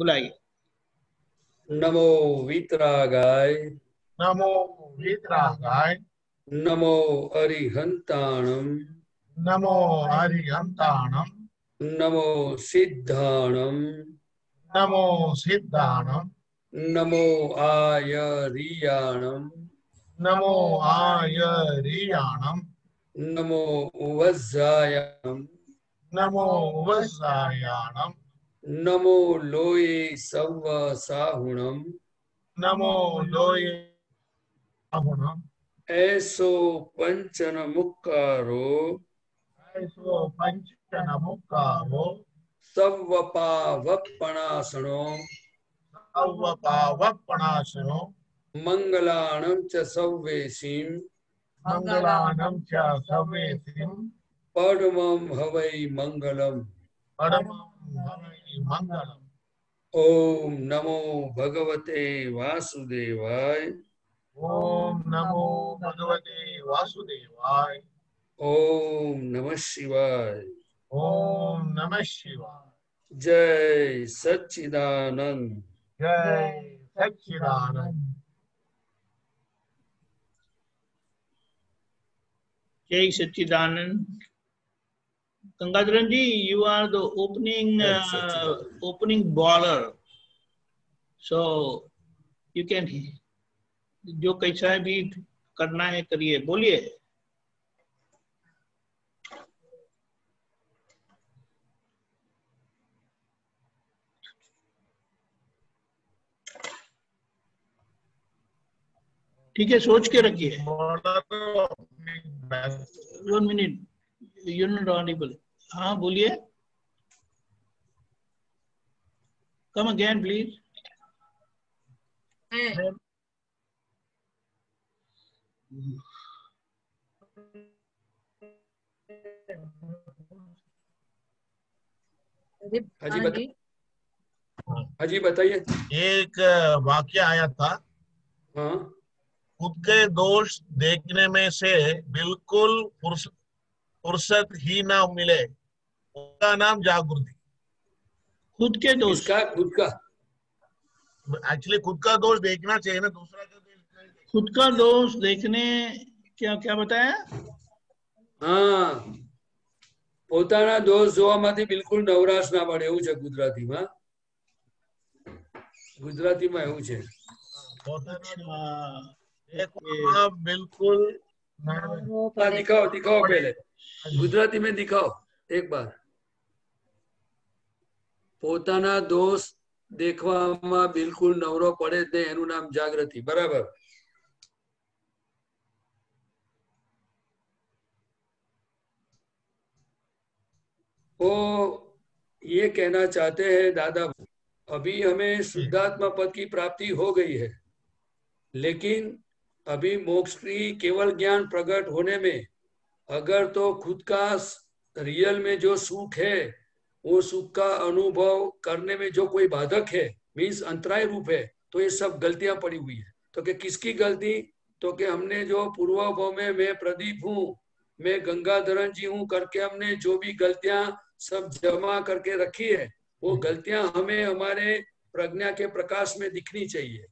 बुलाइए। नमो वीतरागाय, नमो वीतरागाय, नमो अरिहंताणम, नमो अरिहंताणम, नमो सिद्धाणम, नमो सिद्धाणम, नमो आयरियाणम, नमो आयरियाणम, नमो वज्रायाणम, नमो वज्रायाणम, नमो लोये सव्व साहुणम, नमो लोये साहुणम, ऐसो पंचन मुक्कारो, ऐसो पंचन मुक्कारो, सव्वपावपणासनो, सव्वपावपणासनो, मंगलाणं च सव्वेशीं, मंगलानं च सवेतिं, परमं हवै मंगलम्। परमं हवै मंगलम्। ओम नमो भगवते वासुदेवाय, ओम नमो भगवते वासुदेवाय, ओम नमः शिवाय। ओम नमः शिवाय। जय सच्चिदानंद। जय सच्चिदानंद। जय सच्चिदानंद। Gangadharan ji, you are the opening bowler, so you can जो कैसा भी करना है करिए, बोलिए। ठीक है, सोच के रखिए। 1 minute, you're not audible. हाँ बोलिए। Come again, please. हाजी बताइए। एक वाक्य आया था, हाँ, खुद के दोष देखने में से बिल्कुल फुर्सत ही ना मिले, उसका नाम जागृति। खुद के दोष, इसका खुद का, एक्चुअली खुद का दोष देखना चाहिए ना, दूसरा का दोष। खुद का दोष देखने, क्या क्या बताया? हाँ, પોતાના દોષ જોવામાંથી બિલકુલ નવરાશ ના પડે, એવું છે ગુજરાતીમાં. ગુજરાતીમાં એવું છે. बिल्कुल दिखाओ दिखाओ, पहले गुजराती में दिखाओ एक बार. પોતાના દોષ देखवामां बिल्कुल नवरो पड़े ते एनु नाम जागृति. बराबर. वो ये कहना चाहते हैं दादा, अभी हमें शुद्धात्मा पद की प्राप्ति हो गई है, लेकिन अभी मोक्ष की केवल ज्ञान प्रकट होने में अगर तो खुद का रियल में जो सुख है, वो सुख का अनुभव करने में जो कोई बाधक है, मीन्स अंतराय रूप है, तो ये सब गलतियां पड़ी हुई है. तो कि किसकी गलती? तो कि हमने जो पूर्वाभाव में मैं प्रदीप हूँ, मैं गंगाधरन जी हूँ करके हमने जो भी गलतियां सब जमा करके रखी है, वो गलतियां हमें हमारे प्रज्ञा के प्रकाश में दिखनी चाहिए.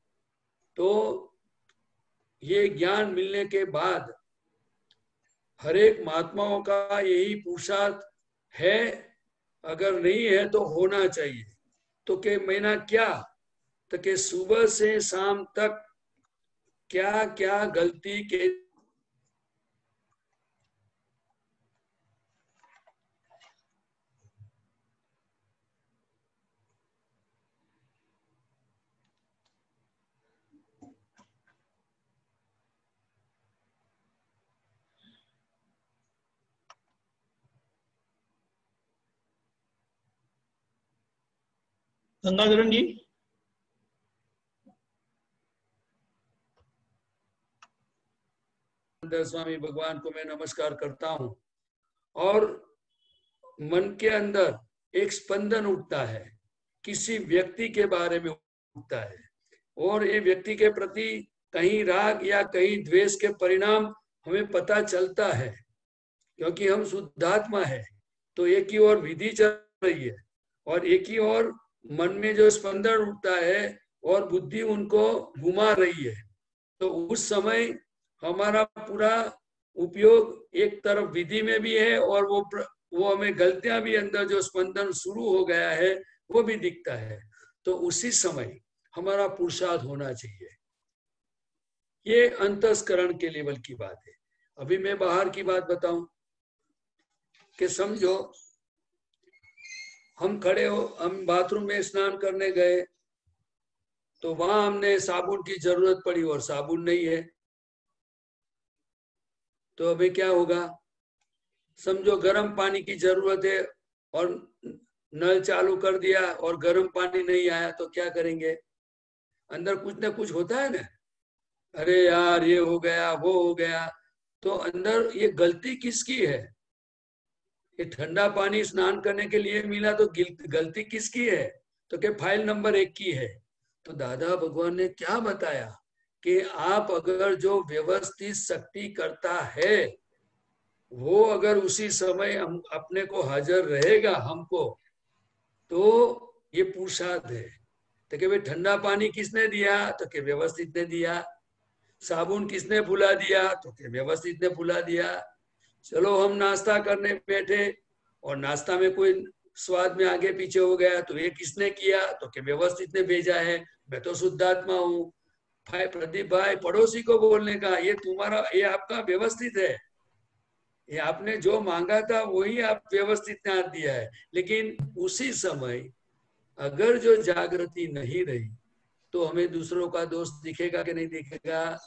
तो ये ज्ञान मिलने के बाद हर एक महात्माओं का यही पुरुषार्थ है, अगर नहीं है तो होना चाहिए. तो के महीना क्या, तो के सुबह से शाम तक क्या क्या गलती के गंगाधरन जी, स्वामी भगवान को मैं नमस्कार करता हूं. और मन के अंदर एक स्पंदन उठता है, किसी व्यक्ति के बारे में उठता है, और ये व्यक्ति के प्रति कहीं राग या कहीं द्वेष के परिणाम हमें पता चलता है, क्योंकि हम शुद्धात्मा है. तो एक ही ओर विधि चल रही है और एक ही ओर मन में जो स्पंदन उठता है और बुद्धि उनको घुमा रही है, तो उस समय हमारा पूरा उपयोग एक तरफ विधि में भी है और वो हमें गलतियां भी, अंदर जो स्पंदन शुरू हो गया है वो भी दिखता है। तो उसी समय हमारा पुरुषार्थ होना चाहिए। ये अंतस्करण के लेवल की बात है। अभी मैं बाहर की बात बताऊं कि समझो हम खड़े हो, हम बाथरूम में स्नान करने गए, तो वहां हमने साबुन की जरूरत पड़ी और साबुन नहीं है, तो अभी क्या होगा? समझो गर्म पानी की जरूरत है और नल चालू कर दिया और गर्म पानी नहीं आया, तो क्या करेंगे? अंदर कुछ ना कुछ होता है ना, अरे यार ये हो गया वो हो गया। तो अंदर ये गलती किसकी है? ये ठंडा पानी स्नान करने के लिए मिला तो गलती किसकी है? तो क्या फाइल नंबर 1 की है। तो दादा भगवान ने क्या बताया कि आप अगर जो व्यवस्थित शक्ति करता है वो अगर उसी समय हम अपने को हाजिर रहेगा हमको, तो ये पुरुषार्थ है। तो क्या भाई ठंडा पानी किसने दिया? तो क्या व्यवस्थित ने दिया। साबुन किसने फुला दिया? तो क्या व्यवस्थित ने फुला दिया। चलो हम नाश्ता करने बैठे और नाश्ता में कोई स्वाद में आगे पीछे हो गया, तो ये किसने किया? तो क्या व्यवस्थित ने भेजा है। मैं तो शुद्धात्मा हूँ। भाई प्रदीप भाई, पड़ोसी को बोलने का, ये तुम्हारा, ये आपका व्यवस्थित है, ये आपने जो मांगा था वही आप व्यवस्थित ने दिया है। लेकिन उसी समय अगर जो जागृति नहीं रही तो हमें दूसरों का दोष दिखेगा कि नहीं दिखेगा?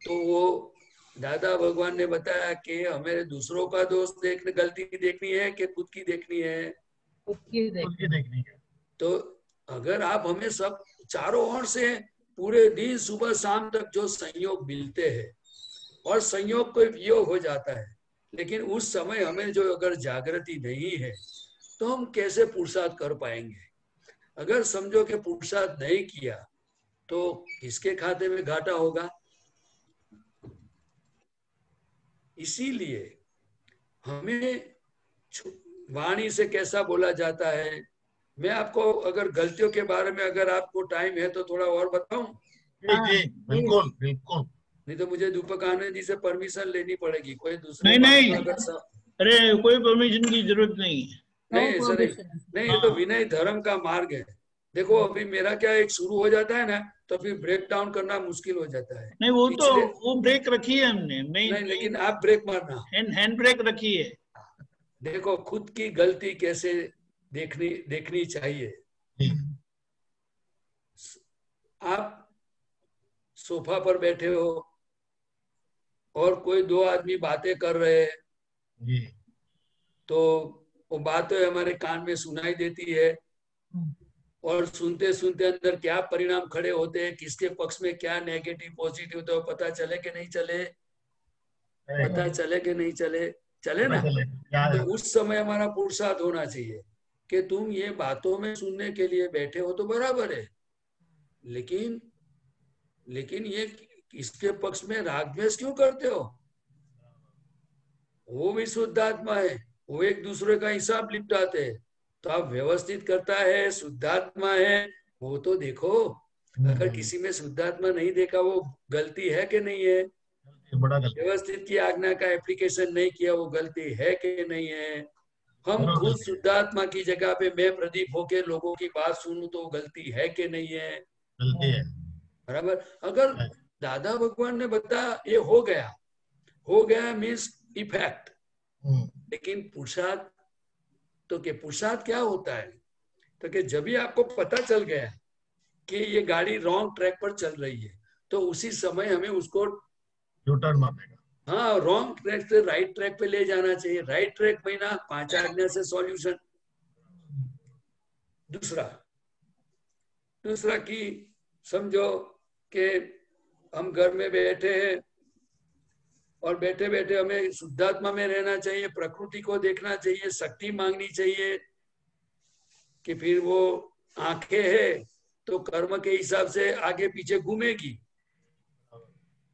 तो वो दादा भगवान ने बताया कि हमें दूसरों का दोष देखने, गलती देखनी है कि खुद की देखनी है? खुद की देखनी है। तो अगर आप हमें सब चारों ओर से पूरे दिन सुबह शाम तक जो संयोग मिलते हैं और संयोग कोई वियोग हो जाता है, लेकिन उस समय हमें जो अगर जागृति नहीं है तो हम कैसे पुरुषार्थ कर पाएंगे? अगर समझो कि पुरुषार्थ नहीं किया तो किसके खाते में घाटा होगा? इसीलिए हमें वाणी से कैसा बोला जाता है, मैं आपको अगर गलतियों के बारे में अगर आपको टाइम है तो थोड़ा और बताऊं? जी बिल्कुल बिल्कुल। नहीं तो मुझे दीपक आनंद जी से परमिशन लेनी पड़ेगी। कोई दूसरे नहीं बात अगर अरे कोई परमिशन की जरूरत नहीं है। नहीं ऐसा नहीं, ये तो विनय धर्म का मार्ग है। देखो अभी मेरा क्या, एक शुरू हो जाता है ना तो फिर ब्रेक डाउन करना मुश्किल हो जाता है। नहीं वो तो इसलिए वो ब्रेक रखी है हमने, नहीं, लेकिन आप ब्रेक मारना, हैंड ब्रेक रखी है। देखो खुद की गलती कैसे देखनी चाहिए। आप सोफा पर बैठे हो और कोई दो आदमी बातें कर रहे हैं, तो वो बातें हमारे कान में सुनाई देती है और सुनते सुनते अंदर क्या परिणाम खड़े होते हैं, किसके पक्ष में क्या नेगेटिव पॉजिटिव, तो पता चले कि नहीं चले? पता चले कि नहीं चले? चले ना। तो उस समय हमारा पुरुषार्थ होना चाहिए कि तुम ये बातों में सुनने के लिए बैठे हो तो बराबर है, लेकिन ये इसके पक्ष में राग द्वेष क्यों करते हो? वो भी शुद्धात्मा है, वो एक दूसरे का हिसाब निपटाते हैं। तो आप व्यवस्थित करता है, शुद्धात्मा है, वो तो देखो। अगर किसी में शुद्धात्मा नहीं देखा, वो गलती है कि नहीं है? बड़ा गलती। व्यवस्थित की आज्ञा का एप्लीकेशन नहीं किया, वो गलती है कि नहीं है? हम खुद शुद्धात्मा की जगह पे मैं प्रदीप होके लोगों की बात सुनूं तो गलती है कि नहीं है? गलती है। बराबर। अगर दादा भगवान ने बताया ये हो गया मीन्स इफेक्ट, लेकिन पुरुषार्थ, तो क्या पुरुषार्थ क्या होता है? तो कि जब भी आपको पता चल गया कि ये गाड़ी रॉन्ग ट्रैक पर चल रही है, तो उसी समय हमें उसको यू टर्न मारने का। हाँ, रॉन्ग ट्रैक से राइट ट्रैक पे ले जाना चाहिए। राइट ट्रैक में ना 5 आज्ञा से सॉल्यूशन। दूसरा कि समझो कि हम घर में बैठे हैं और बैठे बैठे हमें शुद्धात्मा में रहना चाहिए, प्रकृति को देखना चाहिए, शक्ति मांगनी चाहिए कि फिर वो आंखें हैं तो कर्म के हिसाब से आगे पीछे घूमेगी।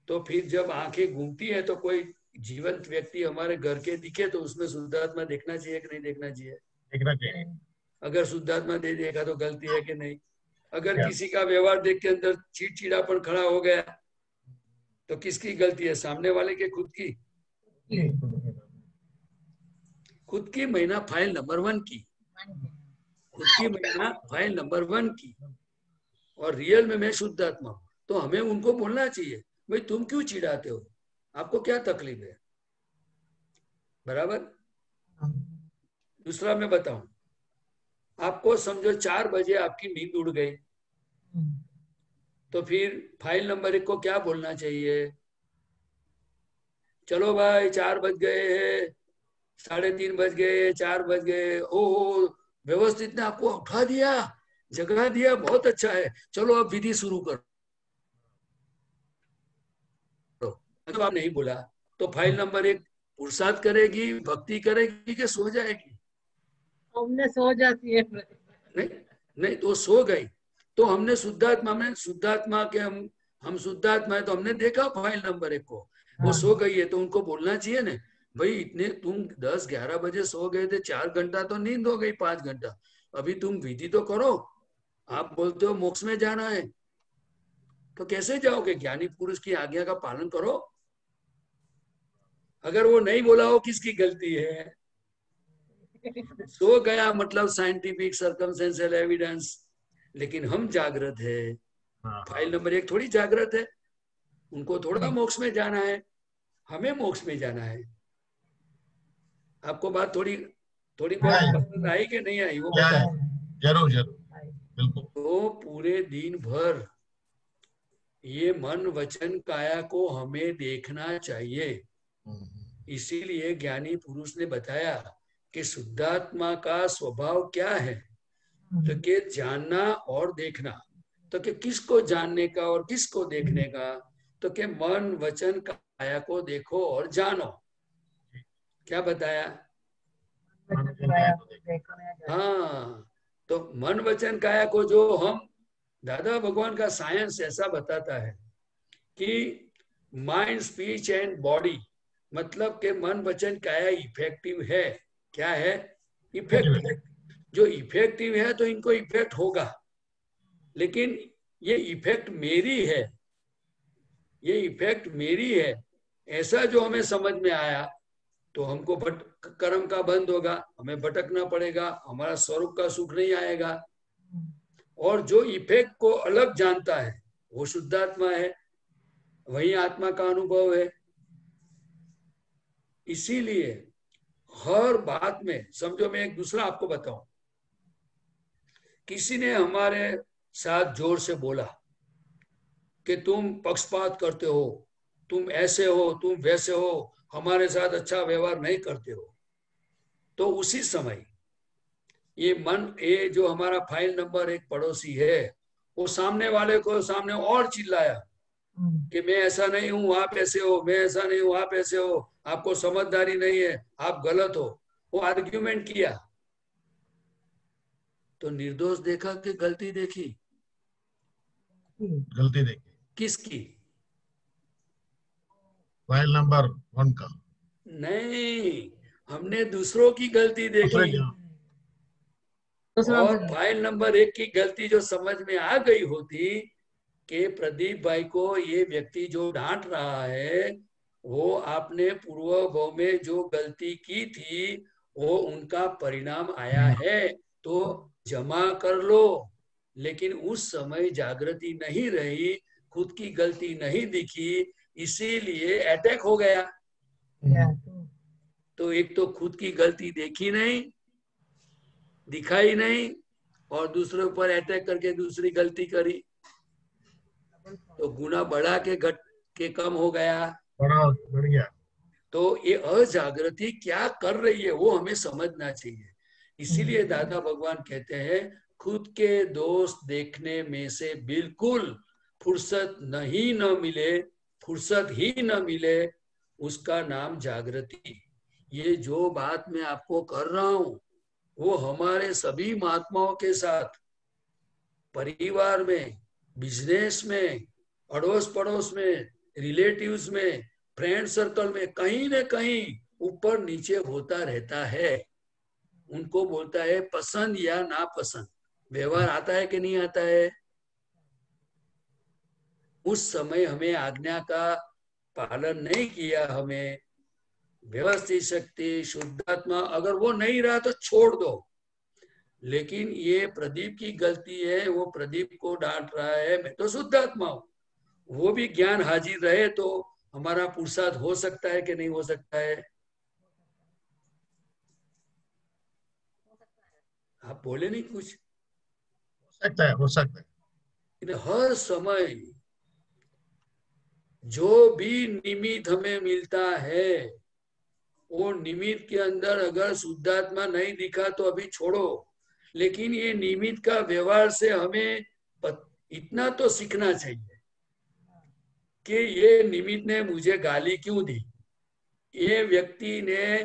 तो फिर जब आंखें घूमती है तो कोई जीवंत व्यक्ति हमारे घर के दिखे तो उसमें शुद्धात्मा देखना चाहिए कि नहीं देखना चाहिए? देखना चाहिए। अगर शुद्धात्मा दे देगा तो गलती है कि नहीं? अगर किसी का व्यवहार देख के अंदर चिड़चिड़ापन खड़ा हो गया तो किसकी गलती है? सामने वाले के खुद की? खुद की महीना फाइल नंबर 1 की, खुद की महीना फाइल नंबर 1 की, और रियल में मैं शुद्धात्मा हूं। तो हमें उनको बोलना चाहिए, भाई तुम क्यों चिढ़ाते हो, आपको क्या तकलीफ है? बराबर। दूसरा मैं बताऊं, आपको समझो 4 बजे आपकी नींद उड़ गई, तो फिर फाइल नंबर 1 को क्या बोलना चाहिए? चलो भाई 4 बज गए हैं, 3:30 बज गए, 4 बज गए, ओहो व्यवस्थित ने आपको उठा दिया, जगा दिया, बहुत अच्छा है, चलो अब विधि शुरू करो। तो आप नहीं बोला तो फाइल नंबर 1 पुरुषार्थ करेगी, भक्ति करेगी कि सो जाएगी? हमने सो जाती है। नहीं नहीं, तो सो गई। तो हमने शुद्धात्मा में, शुद्धात्मा के हम शुद्धात्मा है, तो हमने देखा फाइल नंबर 1 को, वो सो गई है, तो उनको बोलना चाहिए ना, भाई इतने तुम 10-11 बजे सो गए थे, 4 घंटा तो नींद हो गई, 5 घंटा, अभी तुम विधि तो करो। आप बोलते हो मोक्ष में जाना है, तो कैसे जाओगे? ज्ञानी पुरुष की आज्ञा का पालन करो। अगर वो नहीं बोला हो, किसकी गलती है? सो गया मतलब साइंटिफिक सर्कमस्टेंशियल एविडेंस, लेकिन हम जागृत है। फाइल नंबर 1 थोड़ी जागृत है, उनको थोड़ा मोक्ष में जाना है, हमें मोक्ष में जाना है। आपको बात थोड़ी बहुत पसंद आई कि नहीं आई, वो बताओ। जरूर जरूर, बिल्कुल। तो पूरे दिन भर ये मन वचन काया को हमें देखना चाहिए। इसीलिए ज्ञानी पुरुष ने बताया कि शुद्धात्मा का स्वभाव क्या है, तो कि जानना और देखना। तो कि किसको जानने का और किसको देखने का? तो कि मन वचन काया को देखो और जानो। क्या बताया? हाँ, तो मन वचन काया को जो हम, दादा भगवान का साइंस ऐसा बताता है कि माइंड स्पीच एंड बॉडी, मतलब के मन वचन काया इफेक्टिव है। क्या है? इफेक्टिव। जो इफेक्टिव है तो इनको इफेक्ट होगा, लेकिन ये इफेक्ट मेरी है, ये इफेक्ट मेरी है, ऐसा जो हमें समझ में आया, तो हमको कर्म का बंद होगा, हमें भटकना पड़ेगा, हमारा स्वरूप का सुख नहीं आएगा। और जो इफेक्ट को अलग जानता है वो शुद्धात्मा है, वही आत्मा का अनुभव है। इसीलिए हर बात में, समझो मैं एक दूसरा आपको बताऊं, किसी ने हमारे साथ जोर से बोला कि तुम पक्षपात करते हो, तुम ऐसे हो, तुम वैसे हो, हमारे साथ अच्छा व्यवहार नहीं करते हो, तो उसी समय ये मन, ये जो हमारा फाइल नंबर 1 पड़ोसी है, वो सामने वाले को सामने और चिल्लाया कि मैं ऐसा नहीं हूं, आप ऐसे हो, मैं ऐसा नहीं हूं, आप ऐसे हो, आपको समझदारी नहीं है, आप गलत हो। वो आर्ग्यूमेंट किया, तो निर्दोष देखा कि गलती देखी? गलती देखी। किसकी? फाइल नंबर 1 का नहीं, हमने दूसरों की गलती देखी। और फाइल नंबर 1 की गलती जो समझ में आ गई होती कि प्रदीप भाई को ये व्यक्ति जो डांट रहा है, वो आपने पूर्व भाव में जो गलती की थी वो उनका परिणाम आया है, तो जमा कर लो। लेकिन उस समय जागृति नहीं रही, खुद की गलती नहीं दिखी, इसीलिए अटैक हो गया। तो एक तो खुद की गलती देखी नहीं, दिखाई नहीं, और दूसरे ऊपर अटैक करके दूसरी गलती करी, तो गुना बढ़ा के घट के कम हो गया, बढ़ गया। तो ये अजागृति क्या कर रही है वो हमें समझना चाहिए। इसीलिए दादा भगवान कहते हैं खुद के दोष देखने में से बिल्कुल फुर्सत नहीं न मिले, फुर्सत ही न मिले, उसका नाम जागृति। ये जो बात मैं आपको कर रहा हूं वो हमारे सभी महात्माओं के साथ, परिवार में, बिजनेस में, अड़ोस पड़ोस में, रिलेटिव्स में, फ्रेंड सर्कल में, कहीं न कहीं ऊपर नीचे होता रहता है। उनको बोलता है पसंद या नापसंद। व्यवहार आता है कि नहीं आता है? उस समय हमें आज्ञा का पालन नहीं किया, हमें व्यवस्थित शक्ति शुद्धात्मा अगर वो नहीं रहा तो छोड़ दो। लेकिन ये प्रदीप की गलती है, वो प्रदीप को डांट रहा है, मैं तो शुद्धात्मा हूं। वो भी ज्ञान हाजिर रहे तो हमारा पुरुषार्थ हो सकता है कि नहीं हो सकता है? आप बोले नहीं कुछ। हो सकता है। हर समय जो भी निमित्त हमें मिलता है, वो निमित्त के अंदर अगर शुद्धात्मा नहीं दिखा तो अभी छोड़ो, लेकिन ये निमित्त का व्यवहार से हमें इतना तो सीखना चाहिए कि ये निमित्त ने मुझे गाली क्यों दी, ये व्यक्ति ने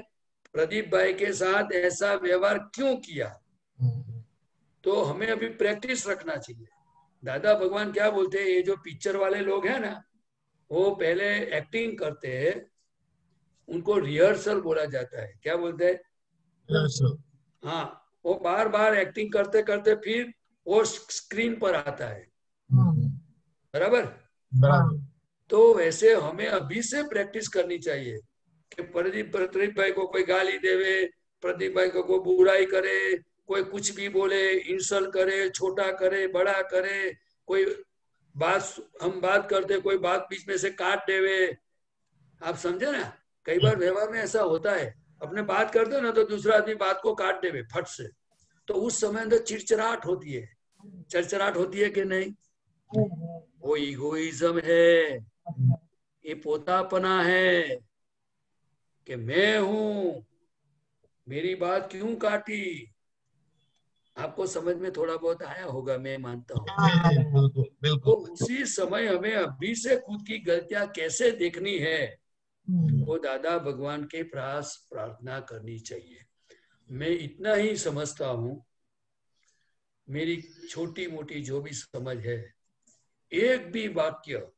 प्रदीप भाई के साथ ऐसा व्यवहार क्यों किया। तो हमें अभी प्रैक्टिस रखना चाहिए। दादा भगवान क्या बोलते हैं, ये जो पिक्चर वाले लोग हैं ना, वो पहले एक्टिंग करते हैं, उनको रिहर्सल बोला जाता है। क्या बोलते हैं? हाँ, वो बार बार एक्टिंग करते करते फिर वो स्क्रीन पर आता है। बराबर। तो वैसे हमें अभी से प्रैक्टिस करनी चाहिए कि प्रदीप भाई को कोई गाली देवे, प्रदीप भाई को कोई बुराई करे, कोई कुछ भी बोले, इंसल्ट करे, छोटा करे, बड़ा करे, कोई बात हम बात करते कोई बात बीच में से काट देवे। आप समझे ना, कई बार व्यवहार में ऐसा होता है, अपने बात करते हो ना तो दूसरा आदमी बात को काट देवे फट से, तो उस समय अंदर चिड़चिड़ाहट होती है। चिड़चिड़ाहट होती है कि नहीं? वो इगोइज्म है, ये पोतापना है कि मैं हूं, मेरी बात क्यों काटी। आपको समझ में थोड़ा बहुत आया होगा, मैं मानता हूँ। तो उसी समय हमें अभी से खुद की गलतियां कैसे देखनी है, वो दादा भगवान के पास प्रार्थना करनी चाहिए। मैं इतना ही समझता हूं, मेरी छोटी मोटी जो भी समझ है, एक भी वाक्य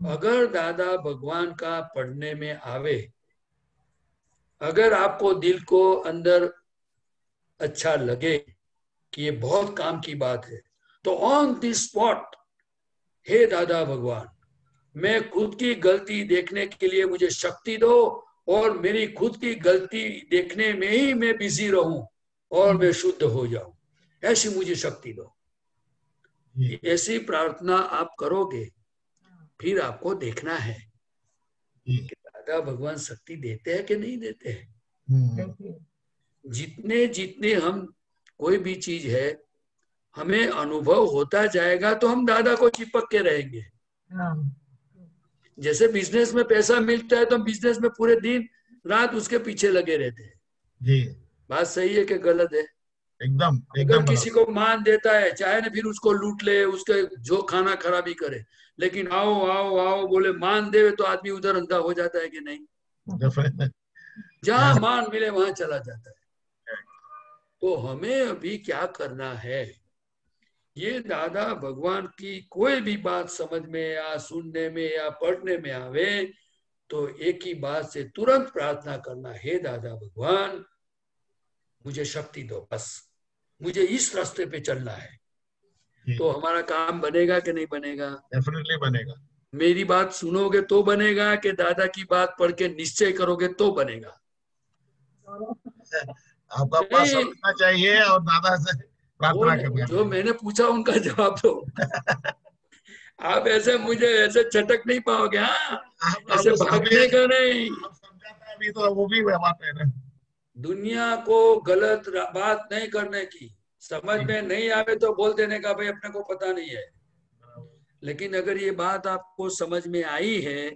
अगर दादा भगवान का पढ़ने में आवे, अगर आपको दिल को अंदर अच्छा लगे कि ये बहुत काम की बात है, तो ऑन द स्पॉट, हे दादा भगवान, मैं खुद की गलती देखने के लिए मुझे शक्ति दो, और मेरी खुद की गलती देखने में ही मैं बिजी रहूं और मैं शुद्ध हो जाऊं, ऐसी मुझे शक्ति दो। ऐसी प्रार्थना आप करोगे, फिर आपको देखना है कि दादा भगवान शक्ति देते हैं कि नहीं देते हैं। जितने जितने हम कोई भी चीज है हमें अनुभव होता जाएगा तो हम दादा को चिपक के रहेंगे। जैसे बिजनेस में पैसा मिलता है तो हम बिजनेस में पूरे दिन रात उसके पीछे लगे रहते हैं। जी, बात सही है कि गलत है? एकदम अगर किसी को मान देता है, चाहे ना फिर उसको लूट ले, उसके जो खाना खराबी करे, लेकिन आओ आओ आओ बोले मान दे तो आदमी उधर अंधा हो जाता है कि नहीं? जहां मान मिले वहां चला जाता है। तो हमें अभी क्या करना है, ये दादा भगवान की कोई भी बात समझ में या सुनने में या पढ़ने में आवे तो एक ही बात से तुरंत प्रार्थना करना, हे दादा भगवान मुझे शक्ति दो, बस मुझे इस रास्ते पे चलना है। तो हमारा काम बनेगा कि नहीं बनेगा? डेफिनेटली बनेगा। मेरी बात सुनोगे तो बनेगा कि दादा की बात पढ़ के निश्चय करोगे तो बनेगा? आपका पास समझना चाहिए और दादा से प्रार्थना करना। जो मैंने पूछा उनका जवाब दो। आप ऐसे मुझे ऐसे चटक नहीं पाओगे। हाँ, ऐसे भागने का नहीं। अभी तो वो भी बात है ना, दुनिया को गलत बात नहीं करने की, समझ में नहीं आवे तो बोल देने का, भाई अपने को पता नहीं है। लेकिन अगर ये बात आपको समझ में आई है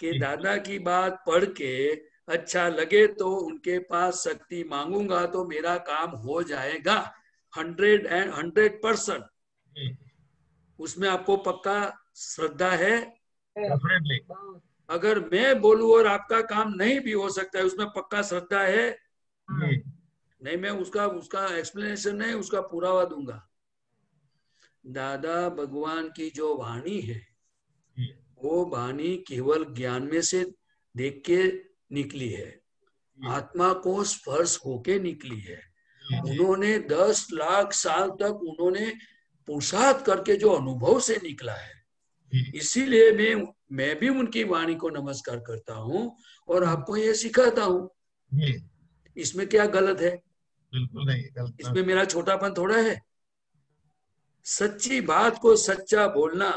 कि दादा की बात पढ़ के अच्छा लगे तो उनके पास शक्ति मांगूंगा तो मेरा काम हो जाएगा 100%। उसमें आपको पक्का श्रद्धा है? अगर मैं बोलूं और आपका काम नहीं भी हो सकता है, उसमें पक्का श्रद्धा है? नहीं, मैं उसका एक्सप्लेनेशन नहीं, उसका पुरावा दूंगा। दादा भगवान की जो वाणी है वो वाणी केवल ज्ञान में से देख के निकली है, आत्मा को स्पर्श होके निकली है। उन्होंने 10 लाख साल तक उन्होंने पुरुषार्थ करके जो अनुभव से निकला है, इसीलिए मैं भी उनकी वाणी को नमस्कार करता हूँ और आपको ये सिखाता हूँ। इसमें क्या गलत है? बिल्कुल नहीं गलत। इसमें मेरा छोटापन थोड़ा है। सच्ची बात को सच्चा बोलना,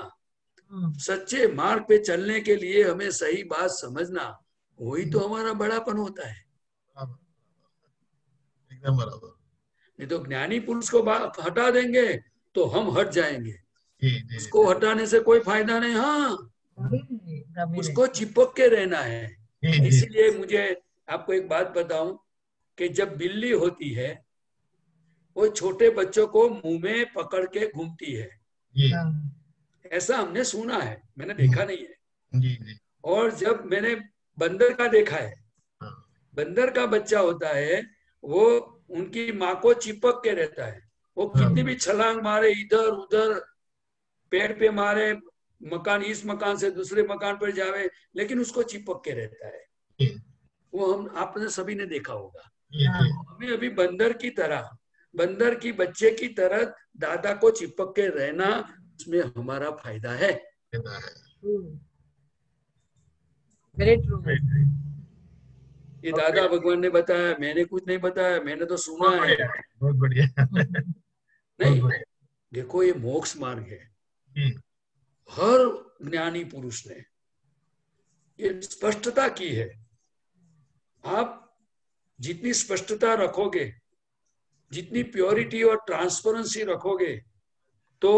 सच्चे मार्ग पे चलने के लिए हमें सही बात समझना, वही तो हमारा बड़ापन होता है। एकदम बराबर। नहीं तो ज्ञानी पुरुष को हटा देंगे तो हम हट जाएंगे। उसको हटाने से कोई फायदा नहीं। हाँ, उसको चिपक के रहना है। इसीलिए मुझे आपको एक बात बताऊं कि जब बिल्ली होती है वो छोटे बच्चों को मुंह में पकड़ के घूमती है, ऐसा हमने सुना है, मैंने देखा नहीं है। और जब मैंने बंदर का देखा है, बंदर का बच्चा होता है वो उनकी माँ को चिपक के रहता है। वो कितनी भी छलांग मारे, इधर उधर पेड़ पे मारे, मकान इस मकान से दूसरे मकान पर जावे, लेकिन उसको चिपक के रहता है। वो हम आपने सभी ने देखा होगा। हमें अभी बंदर की तरह, बंदर की बच्चे की तरह दादा को चिपक के रहना, उसमें हमारा फायदा है। ये दादा भगवान ने बताया, मैंने कुछ नहीं बताया, मैंने तो सुना है। बहुत बढ़िया। नहीं, देखो ये मोक्ष मार्ग है। हर ज्ञानी पुरुष ने ये स्पष्टता की है। आप जितनी स्पष्टता रखोगे, जितनी प्योरिटी और ट्रांसपेरेंसी रखोगे, तो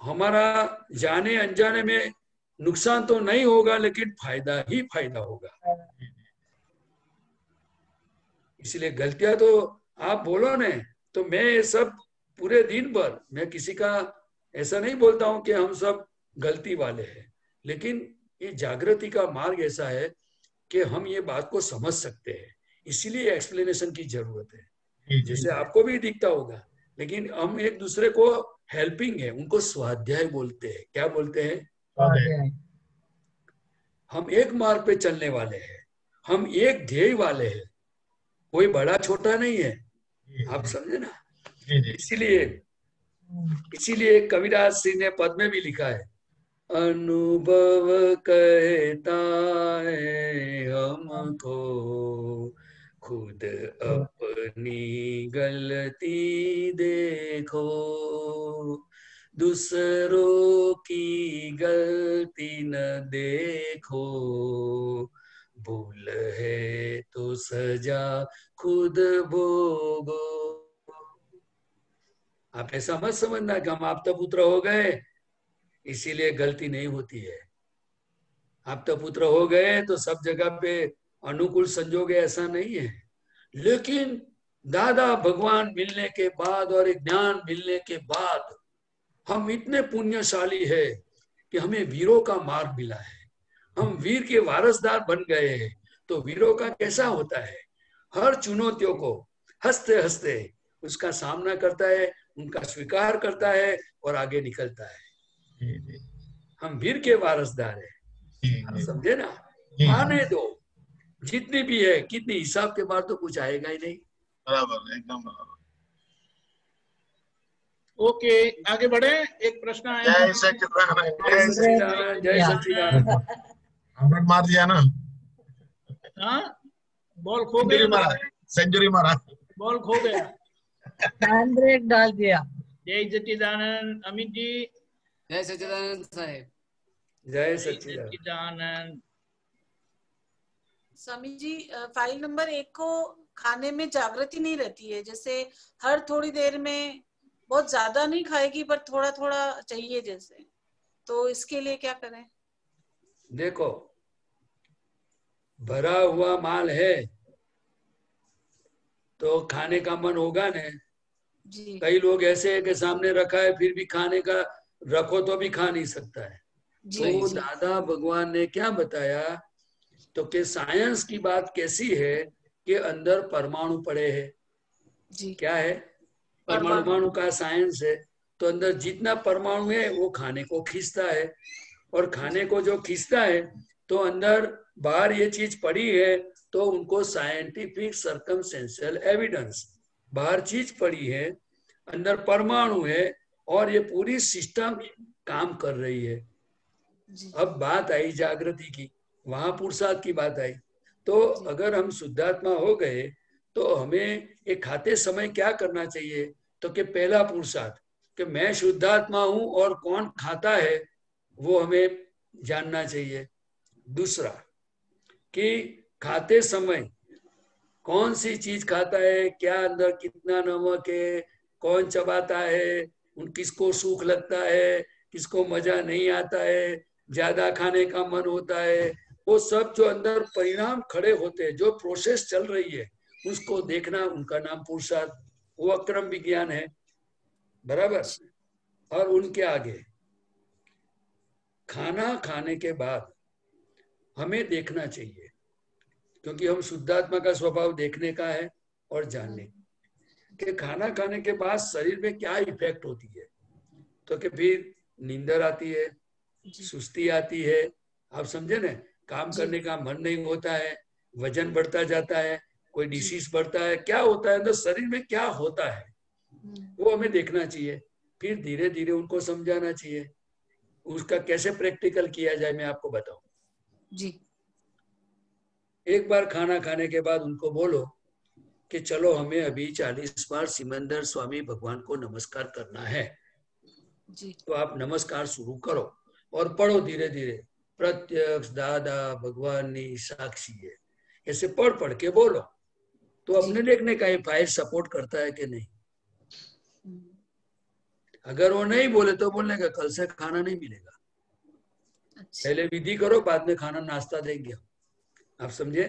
हमारा जाने अनजाने में नुकसान तो नहीं होगा, लेकिन फायदा ही फायदा होगा। इसलिए गलतियां तो आप बोलो ने, तो मैं ये सब पूरे दिन भर मैं किसी का ऐसा नहीं बोलता हूं कि हम सब गलती वाले हैं, लेकिन ये जागृति का मार्ग ऐसा है कि हम ये बात को समझ सकते हैं। इसीलिए एक्सप्लेनेशन की जरूरत है। जैसे आपको भी दिखता होगा, लेकिन हम एक दूसरे को हेल्पिंग है, उनको स्वाध्याय बोलते हैं। क्या बोलते हैं? हम एक मार्ग पे चलने वाले हैं, हम एक ध्येय वाले हैं, कोई बड़ा छोटा नहीं है। आप समझे ना? इसीलिए कबीरदास जी ने पद में भी लिखा है, अनुभव कहता है हमको, खुद अपनी गलती देखो, दूसरों की गलती न देखो, भूल है तो सजा खुद भोगो। आप ऐसा मत समझना कि हम आप तो पुत्र हो गए इसीलिए गलती नहीं होती है। आप तो पुत्र हो गए तो सब जगह पे अनुकूल संजोग है, ऐसा नहीं है। लेकिन दादा भगवान मिलने के बाद और ज्ञान मिलने के बाद हम इतने पुण्यशाली है कि हमें वीरों का मार्ग मिला है, हम वीर के वारसदार बन गए हैं। तो वीरों का कैसा होता है? हर चुनौतियों को हंसते हंसते उसका सामना करता है, उनका स्वीकार करता है और आगे निकलता है। हम वीर के वारसदार है, समझे ना? आने दो, जितनी भी है, कितनी हिसाब के बाद तो कुछ आएगा ही नहीं। बराबर, एकदम बराबर। ओके, आगे बढ़े। एक प्रश्न आया। जय सच्चिदानंद, जय सच्चिदानंद। 100 मार दिया ना? हाँ, बॉल खो गया, सेंचुरी मारा, बॉल खो गया। 100 डाल दिया। जय सच्चिदानंद। अमित जी। जय सच्चिदानंद साहेब। जय सच्चिदानंद। स्वामी जी, फाइल नंबर 1 को खाने में जागृति नहीं रहती है, जैसे हर थोड़ी देर में, बहुत ज्यादा नहीं खाएगी पर थोड़ा थोड़ा चाहिए जैसे, तो इसके लिए क्या करें? देखो, भरा हुआ माल है तो खाने का मन होगा न जी। कई लोग ऐसे है कि सामने रखा है फिर भी खाने का, रखो तो भी खा नहीं सकता है जी, तो जी। दादा भगवान ने क्या बताया, तो कि साइंस की बात कैसी है कि अंदर परमाणु पड़े हैं जी। क्या है? परमाणु का साइंस है। तो अंदर जितना परमाणु है वो खाने को खींचता है, और खाने को जो खींचता है तो अंदर बाहर ये चीज पड़ी है, तो उनको साइंटिफिक सर्कमस्टेंशियल एविडेंस बाहर चीज पड़ी है, अंदर परमाणु है और ये पूरी सिस्टम काम कर रही है। अब बात आई जागृति की, वहां पुरुषार्थ की बात आई। तो अगर हम शुद्धात्मा हो गए तो हमें ये खाते समय क्या करना चाहिए? तो कि पहला पुरुषार्थ कि मैं शुद्धात्मा हूं और कौन खाता है वो हमें जानना चाहिए। दूसरा कि खाते समय कौन सी चीज खाता है, क्या अंदर कितना नमक है, कौन चबाता है, किसको सूख लगता है, किसको मजा नहीं आता है, ज्यादा खाने का मन होता है, वो सब जो अंदर परिणाम खड़े होते हैं, जो प्रोसेस चल रही है उसको देखना, उनका नाम पुरुषार्थ, वो अक्रम विज्ञान है। बराबर। और उनके आगे खाना खाने के बाद हमें देखना चाहिए, क्योंकि हम शुद्धात्मा का स्वभाव देखने का है और जानने कि खाना खाने के बाद शरीर में क्या इफेक्ट होती है। तो कि फिर नींदर आती है, सुस्ती आती है, आप समझे ना, काम करने का मन नहीं होता है, वजन बढ़ता जाता है, कोई डिसीज बढ़ता है, क्या होता है अंदर शरीर में, क्या होता है वो हमें देखना चाहिए। फिर धीरे धीरे उनको समझाना चाहिए। उसका कैसे प्रैक्टिकल किया जाए मैं आपको बताऊं जी। एक बार खाना खाने के बाद उनको बोलो कि चलो हमें अभी 40 बार सिमंदर स्वामी भगवान को नमस्कार करना है। जी। तो आप नमस्कार शुरू करो और पढ़ो धीरे धीरे, प्रत्यक्ष दादा भगवान नी साक्षी है, ऐसे पढ़ पढ़ के बोलो। तो अपने देखने का ये फाइल सपोर्ट करता है कि नहीं। अगर वो नहीं बोले तो बोलने का कल से खाना नहीं मिलेगा। पहले विधि करो, बाद में खाना नाश्ता देंगे। आप समझे?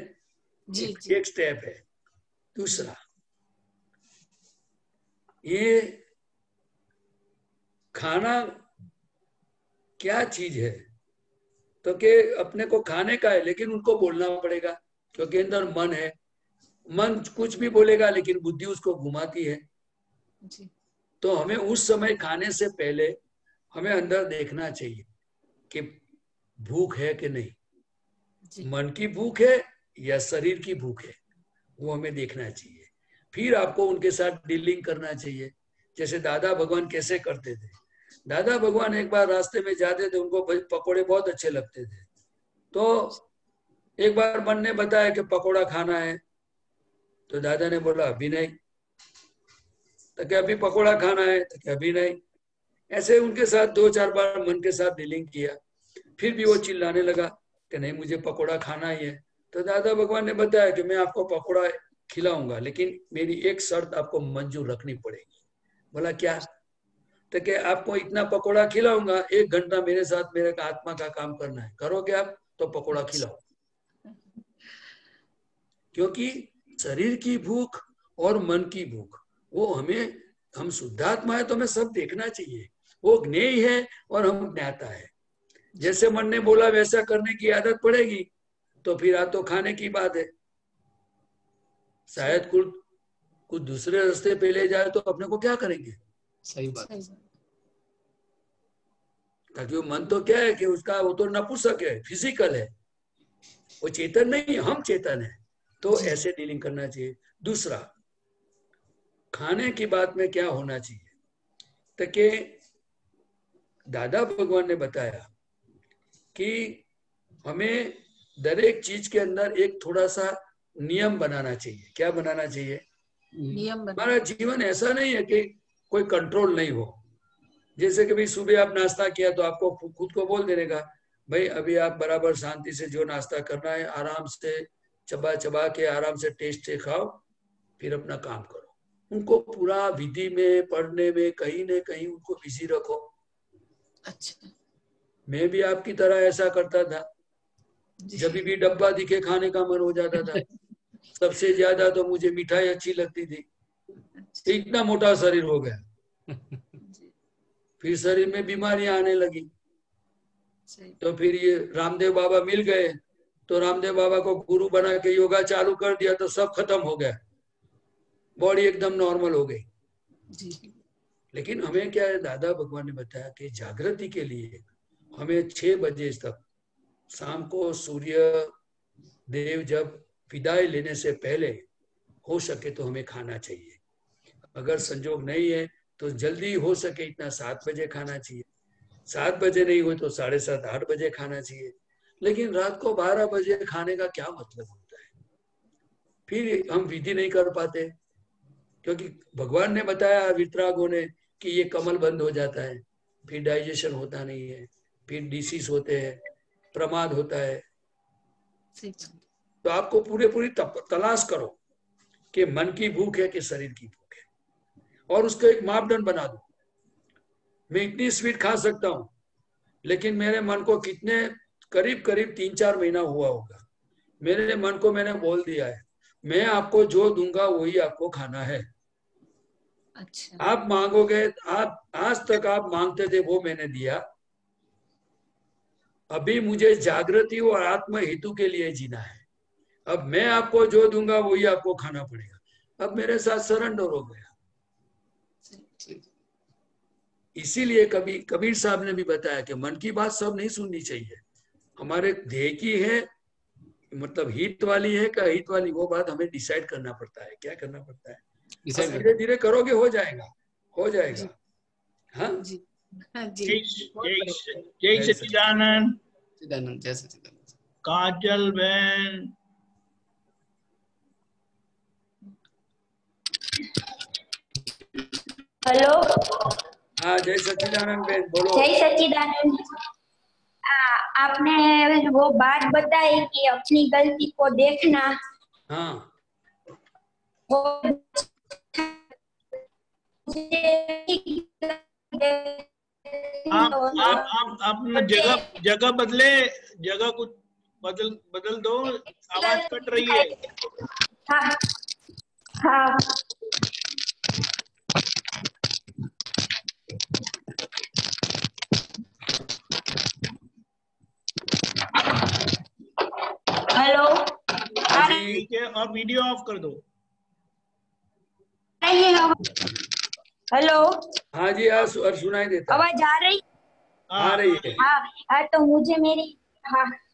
एक स्टेप है। दूसरा, ये खाना क्या चीज है? तो कि अपने को खाने का है, लेकिन उनको बोलना पड़ेगा, क्योंकि अंदर मन है। मन कुछ भी बोलेगा लेकिन बुद्धि उसको घुमाती है। तो हमें उस समय खाने से पहले हमें अंदर देखना चाहिए कि भूख है कि नहीं, मन की भूख है या शरीर की भूख है, वो हमें देखना चाहिए। फिर आपको उनके साथ डीलिंग करना चाहिए। जैसे दादा भगवान कैसे करते थे। दादा भगवान एक बार रास्ते में जाते थे, उनको पकोड़े बहुत अच्छे लगते थे। तो एक बार मन ने बताया कि पकोड़ा खाना है, तो दादा ने बोला अभी नहीं। तो क्या अभी पकोड़ा खाना है? तो क्या अभी नहीं। ऐसे उनके साथ 2-4 बार मन के साथ डीलिंग किया। फिर भी वो चिल्लाने लगा कि नहीं मुझे पकोड़ा खाना ही है। तो दादा भगवान ने बताया कि मैं आपको पकोड़ा खिलाऊंगा, लेकिन मेरी एक शर्त आपको मंजूर रखनी पड़ेगी। बोला क्या? तो कि आपको इतना पकोड़ा खिलाऊंगा, 1 घंटा मेरे साथ मेरे आत्मा का काम करना है। करोगे आप तो पकोड़ा खिलाओ। क्योंकि शरीर की भूख और मन की भूख, वो हमें, हम शुद्धात्मा है तो हमें सब देखना चाहिए। वो ज्ञेय है और हम ज्ञाता है। जैसे मन ने बोला वैसा करने की आदत पड़ेगी तो फिर आ तो खाने की बात है। शायद कुछ दूसरे रास्ते पे ले जाए तो अपने को क्या करेंगे? सही बात। ताकि वो मन तो क्या है कि उसका वो तो नपुंसक है, फिजिकल है, वो चेतन नहीं, हम चेतन है। तो ऐसे डीलिंग करना चाहिए। दूसरा, खाने की बात में क्या होना चाहिए? तो कि दादा भगवान ने बताया कि हमें दरेक चीज के अंदर एक थोड़ा सा नियम बनाना चाहिए। क्या बनाना चाहिए? नियम। हमारा जीवन ऐसा नहीं है कि कोई कंट्रोल नहीं हो। जैसे कि भाई सुबह आप नाश्ता किया तो आपको खुद को बोल देने का, भाई अभी आप बराबर शांति से जो नाश्ता करना है आराम से चबा चबा के आराम से टेस्ट से खाओ, फिर अपना काम करो। उनको पूरा विधि में, पढ़ने में, कहीं न कहीं उनको बिजी रखो। अच्छा। मैं भी आपकी तरह ऐसा करता था। जब भी डब्बा दिखे खाने का मन हो जाता था। सबसे ज्यादा तो मुझे मिठाई अच्छी लगती थी। इतना मोटा शरीर हो गया। फिर शरीर में बीमारियां आने लगी। तो फिर ये रामदेव बाबा मिल गए, तो रामदेव बाबा को गुरु बना के योगा चालू कर दिया तो सब खत्म हो गया, बॉडी एकदम नॉर्मल हो गई। लेकिन हमें क्या है, दादा भगवान ने बताया कि जागृति के लिए हमें 6 बजे तक शाम को सूर्य देव जब विदाई लेने से पहले हो सके तो हमें खाना चाहिए। अगर संजोग नहीं है तो जल्दी हो सके इतना 7 बजे खाना चाहिए, 7 बजे नहीं हुए तो 7:30 8 बजे खाना चाहिए। लेकिन रात को 12 बजे खाने का क्या मतलब होता है? फिर हम विधि नहीं कर पाते, क्योंकि भगवान ने बताया वितरागों ने कि ये कमल बंद हो जाता है, फिर डाइजेशन होता नहीं है, फिर डिसीज होते हैं, प्रमाद होता है। तो आपको पूरी तलाश करो कि मन की भूख है कि शरीर की भूख है, और उसका एक मापदंड बना दो। मैं इतनी स्वीट खा सकता हूं, लेकिन मेरे मन को कितने करीब 3-4 महीना हुआ होगा, मेरे मन को मैंने बोल दिया है मैं आपको जो दूंगा वही आपको खाना है। अच्छा। आप मांगोगे, आप आज तक आप मांगते थे वो मैंने दिया, अभी मुझे जागृति और आत्म हेतु के लिए जीना है। अब मैं आपको जो दूंगा वही आपको खाना पड़ेगा। अब मेरे साथ सरेंडर हो गया। इसीलिए कबीर साहब ने भी बताया कि मन की बात सब नहीं सुननी चाहिए, हमारे देह की है, मतलब हित वाली है क्या हित वाली, वो बात हमें डिसाइड करना पड़ता है। क्या करना पड़ता है? धीरे धीरे करोगे, हो जाएगा, हो जाएगा। हाँ जी जी। जय सच्चिदानंद। जय सच्चिदानंद। काजल बहन। हेलो। हाँ, जय सच्चिदानंद बहन, बोलो। जय सच्चिदानंद। आपने वो बात बताई कि अपनी गलती को देखना। हाँ, आप अपना जगह बदले, जगह कुछ बदल दो, आवाज कट रही है। हाँ हाँ। हेलो। ठीक है, और वीडियो ऑफ कर दो। हेलो। हाँ जी, हाँ, सुनाई देता है। आवाज आ रही? आ रही है। हाँ, तो मुझे मेरी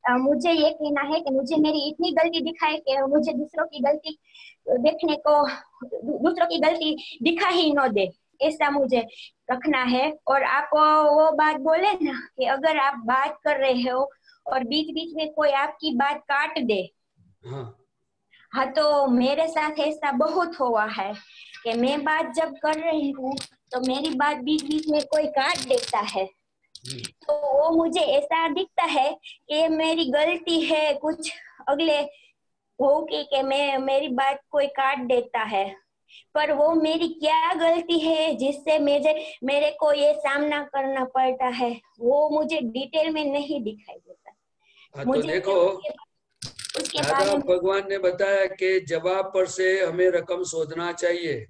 मुझे ये कहना है कि मुझे मेरी इतनी गलती दिखाई कि मुझे दूसरों की गलती देखने को, दूसरों की गलती दिखा ही न दे, ऐसा मुझे रखना है। और आप वो बात बोले ना कि अगर आप बात कर रहे हो और बीच बीच में कोई आपकी बात काट दे। हाँ, तो मेरे साथ ऐसा बहुत हुआ है कि मैं बात जब कर रही हूँ तो मेरी बात बीच बीच में कोई काट देता है, तो वो मुझे ऐसा दिखता है कि मेरी गलती है कुछ अगले हो कि मेरी बात कोई काट देता है, पर वो मेरी क्या गलती है जिससे मेरे को ये सामना करना पड़ता है, वो मुझे डिटेल में नहीं दिखाई देता। तो देखो, उसके दादा भगवान ने बताया कि जवाब पर से हमें रकम शोधना चाहिए,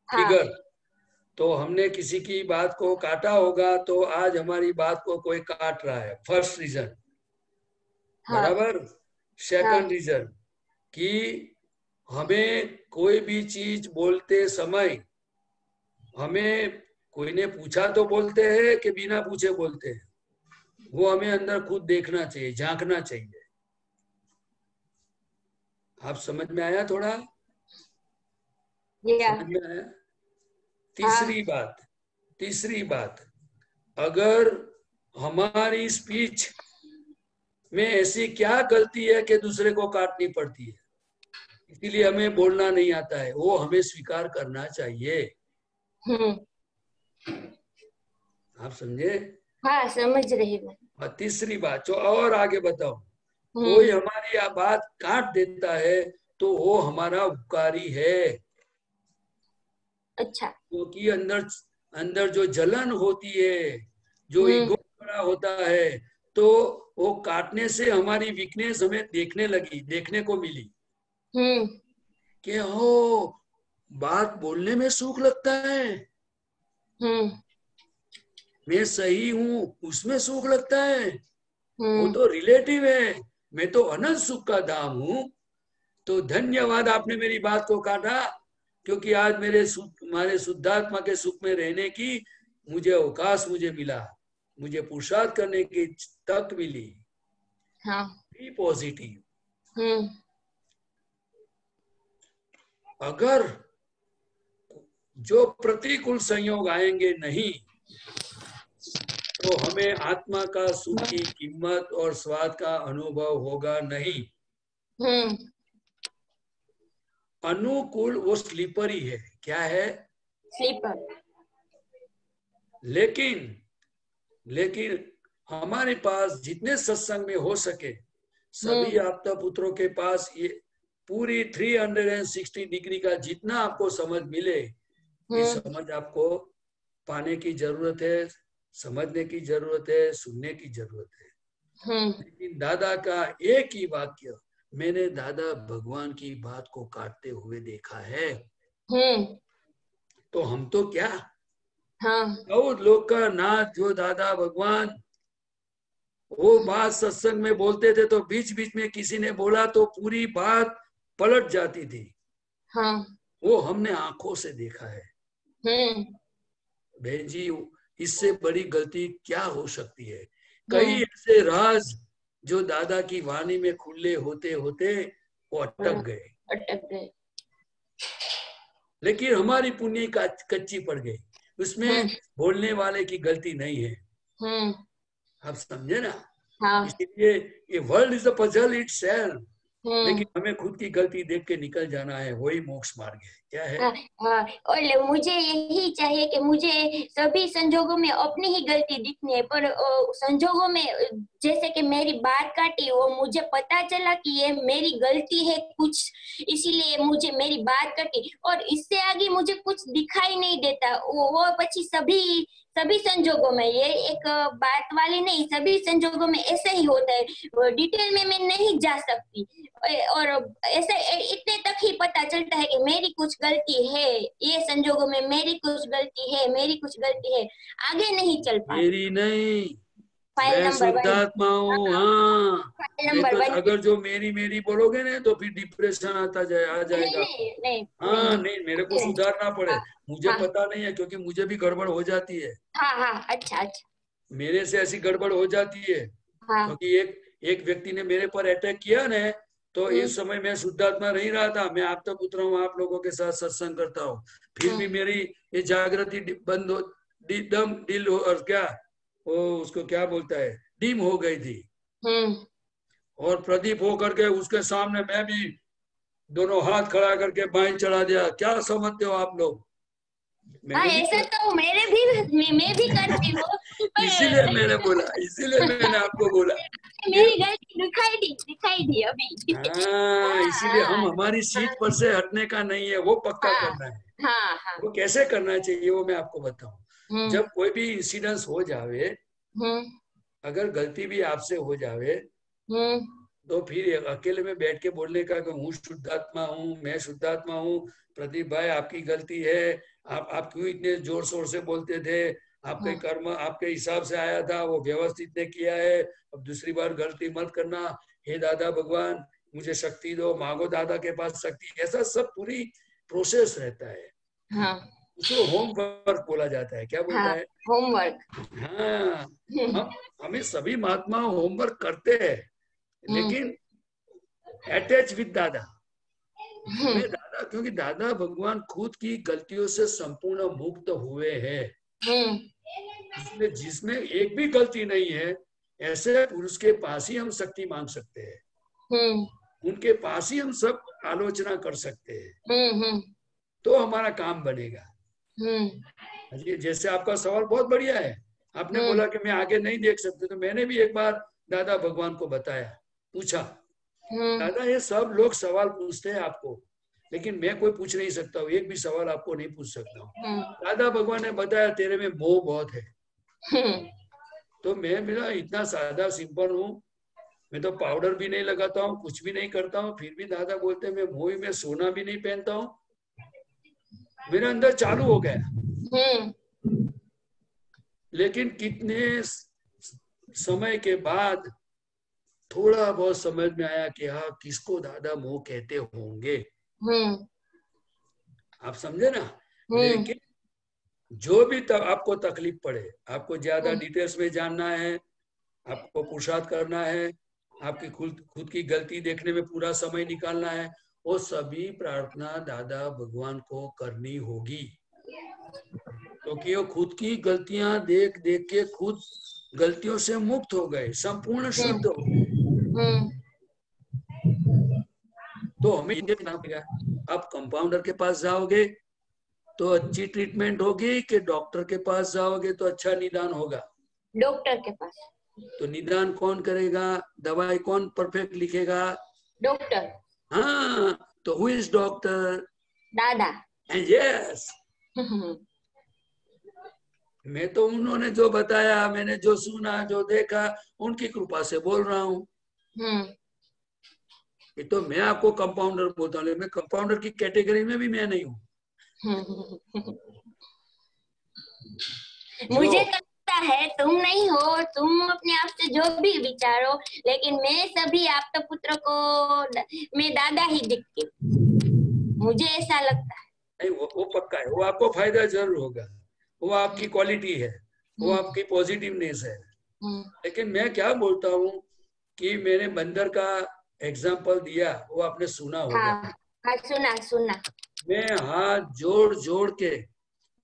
फिगर। तो हमने किसी की बात को काटा होगा, तो आज हमारी बात को कोई काट रहा है, फर्स्ट रीजन। बराबर। सेकंड रीजन कि हमें कोई भी चीज बोलते समय हमें कोई ने पूछा तो बोलते हैं कि बिना पूछे बोलते हैं, वो हमें अंदर खुद देखना चाहिए, झांकना चाहिए। आप समझ में आया? थोड़ा समझ में आया? तीसरी बात, अगर हमारी स्पीच में ऐसी क्या गलती है कि दूसरे को काटनी पड़ती है, इसीलिए हमें बोलना नहीं आता है, वो हमें स्वीकार करना चाहिए। आप समझे? हाँ, समझ रही हूँ। तीसरी बात, जो और आगे बताओ, कोई हमारी बात काट देता है तो वो हमारा उपकारी है। अच्छा। क्योंकि अंदर जो जलन होती है, जो ईगो बड़ा होता है, तो वो काटने से हमारी वीकनेस हमें देखने को मिली कि हो बात बोलने में सुख लगता है, मैं सही हूं उसमें सुख लगता है, वो तो रिलेटिव है, मैं तो अनंत सुख का धाम हूं। तो धन्यवाद, आपने मेरी बात को काटा, क्योंकि आज हमारे शुद्धात्मा के सुख में रहने की मुझे अवकाश मिला, मुझे पुरुषार्थ करने की तक मिली। B positive. अगर जो प्रतिकूल संयोग आएंगे नहीं, तो हमें आत्मा का सुख की कीमत और स्वाद का अनुभव होगा नहीं। अनुकूल वो स्लीपर ही है। क्या है? स्लीपर। लेकिन हमारे पास जितने सत्संग में हो सके सभी आपदा पुत्रों के पास ये पूरी 360 डिग्री का जितना आपको समझ मिले, ये समझ आपको पाने की जरूरत है, समझने की जरूरत है, सुनने की जरूरत है। लेकिन दादा का एक ही वाक्य, मैंने दादा भगवान की बात को काटते हुए देखा है। तो हम तो क्या, बहुत लोग का नाथ जो दादा भगवान वो बात सत्संग में बोलते थे तो बीच बीच में किसी ने बोला तो पूरी बात पलट जाती थी। वो हमने आंखों से देखा है। बहन जी, इससे बड़ी गलती क्या हो सकती है? कई ऐसे राज जो दादा की वाणी में खुले होते होते वो अटक गए। लेकिन हमारी पुण्य कच्ची पड़ गई, उसमें बोलने वाले की गलती नहीं है। आप समझे ना? इसलिए ये world is a puzzle itself, लेकिन हमें खुद की गलती देख के निकल जाना है, वही मोक्ष मार्ग है। क्या है? और मुझे यही चाहिए कि मुझे सभी संजोगों में अपनी ही गलती दिखनी है, पर संजोगों में जैसे कि मेरी बात काटी, वो मुझे पता चला कि ये मेरी गलती है कुछ, इसीलिए मुझे मेरी बात कटी, और इससे आगे मुझे कुछ दिखाई नहीं देता। वो पची सभी संजोगों में, ये एक बात वाली नहीं, सभी संजोगों में ऐसा ही होता है। डिटेल में मैं नहीं जा सकती, और ऐसे इतने तक ही पता चलता है कि मेरी कुछ गलती है, ये संजोगों में मेरी कुछ गलती है, मेरी कुछ गलती है, आगे नहीं चल पाती। मेरी नहीं, फाइल मैं नंबर शुद्धात्मा हूँ। हाँ, फाइल नंबर तो अगर जो मेरी बोलोगे ना तो फिर डिप्रेशन आ जाएगा। हाँ, नहीं, मेरे को सुधारना पड़े। मुझे पता नहीं है, क्योंकि मुझे भी गड़बड़ हो जाती है। अच्छा। मेरे से ऐसी गड़बड़ हो जाती है, क्योंकि एक व्यक्ति ने मेरे पर अटैक किया ना, तो इस समय मैं शुद्धात्मा नहीं रहा था, मैं आप तक उतरा हूँ, आप लोगों के साथ सत्संग करता हूँ, फिर भी मेरी ये जागृति बंद हो, दिल हो, और क्या वो उसको क्या बोलता है, डीम हो गई थी। और प्रदीप हो करके उसके सामने मैं भी दोनों हाथ खड़ा करके बाएं चढ़ा दिया। क्या समझते हो आप लोग? ऐसा तो मैं भी करती हूँ। इसीलिए मैंने बोला, इसीलिए मैंने आपको बोला मेरी गलती दिखाई दी अभी। हाँ, इसीलिए हम हमारी सीट पर से हटने का नहीं है, वो पक्का करना है। वो कैसे करना चाहिए वो मैं आपको बताऊं। जब कोई भी इंसिडेंस हो जावे, अगर गलती भी आपसे हो जावे, तो फिर अकेले में बैठ के बोलने का कि हूँ शुद्धात्मा हूँ, मैं शुद्धात्मा हूँ, प्रदीप भाई आपकी गलती है, आप क्यों इतने जोर शोर से बोलते थे, आपके कर्म आपके हिसाब से आया था, वो व्यवस्थित ने किया है, अब दूसरी बार गलती मत करना, हे दादा भगवान मुझे शक्ति दो, मांगो दादा के पास शक्ति। ऐसा सब पूरी प्रोसेस रहता है। उसको होमवर्क बोला जाता है। क्या बोलता है? होमवर्क। हाँ, हमें सभी महात्मा होमवर्क करते हैं, लेकिन अटैच विद दादा। मैं दादा, क्योंकि दादा भगवान खुद की गलतियों से संपूर्ण मुक्त हुए हैं। जिसमें एक भी गलती नहीं है, ऐसे पुरुष के पास ही हम शक्ति मांग सकते हैं, उनके पास ही हम सब आलोचना कर सकते हैं, तो हमारा काम बनेगा। जैसे आपका सवाल बहुत बढ़िया है, आपने बोला कि मैं आगे नहीं देख सकती, तो मैंने भी एक बार दादा भगवान को बताया, पूछा, दादा ये सब लोग सवाल पूछते हैं आपको, लेकिन मैं कोई पूछ नहीं सकता हूँ, एक भी सवाल आपको नहीं पूछ सकता हूँ। दादा भगवान ने बताया तेरे में मोह बहुत है। तो मैं मेरा इतना सादा सिंपल हूँ, मैं तो पाउडर भी नहीं लगाता हूँ, कुछ भी नहीं करता हूँ, फिर भी दादा बोलते हैं मैं मोही में सोना भी नहीं पहनता हूँ। मेरे अंदर चालू हो गया। लेकिन कितने समय के बाद थोड़ा बहुत समझ में आया कि हाँ, किसको दादा मोह कहते होंगे। आप समझे ना? लेकिन जो भी आपको तकलीफ पड़े, आपको ज्यादा डिटेल्स में जानना है, आपको पुरुषार्थ करना है, आपकी खुद की गलती देखने में पूरा समय निकालना है, वो सभी प्रार्थना दादा भगवान को करनी होगी। क्योंकि वो खुद की गलतियां देख देख के खुद गलतियों से मुक्त हो गए, संपूर्ण शुद्ध हो गए। तो हमें ये देखना पड़ेगा, आप कंपाउंडर के पास जाओगे तो अच्छी ट्रीटमेंट होगी कि डॉक्टर के पास जाओगे तो अच्छा निदान होगा? डॉक्टर के पास। तो निदान कौन करेगा, दवाई कौन परफेक्ट लिखेगा? डॉक्टर। हाँ, तो हु इज डॉक्टर? दादा। यस। मैं तो उन्होंने जो बताया, मैंने जो सुना, जो देखा, उनकी कृपा से बोल रहा हूँ। ये तो मैं आपको कंपाउंडर बोलता हूँ, मैं कंपाउंडर की कैटेगरी में भी मैं नहीं हूँ। मुझे लगता है तुम नहीं हो, तुम अपने आप से जो भी विचारो, लेकिन मैं सभी आपके पुत्र को मैं दादा ही दिखती हूँ, मुझे ऐसा लगता है। नहीं, वो पक्का है, वो आपको फायदा जरूर होगा, वो आपकी क्वालिटी है, वो आपकी पॉजिटिवनेस है। लेकिन मैं क्या बोलता हूँ कि मैंने बंदर का एग्जाम्पल दिया, वो आपने सुना होगा। हाँ, सुना। मैं हाथ जोड़ जोड़ के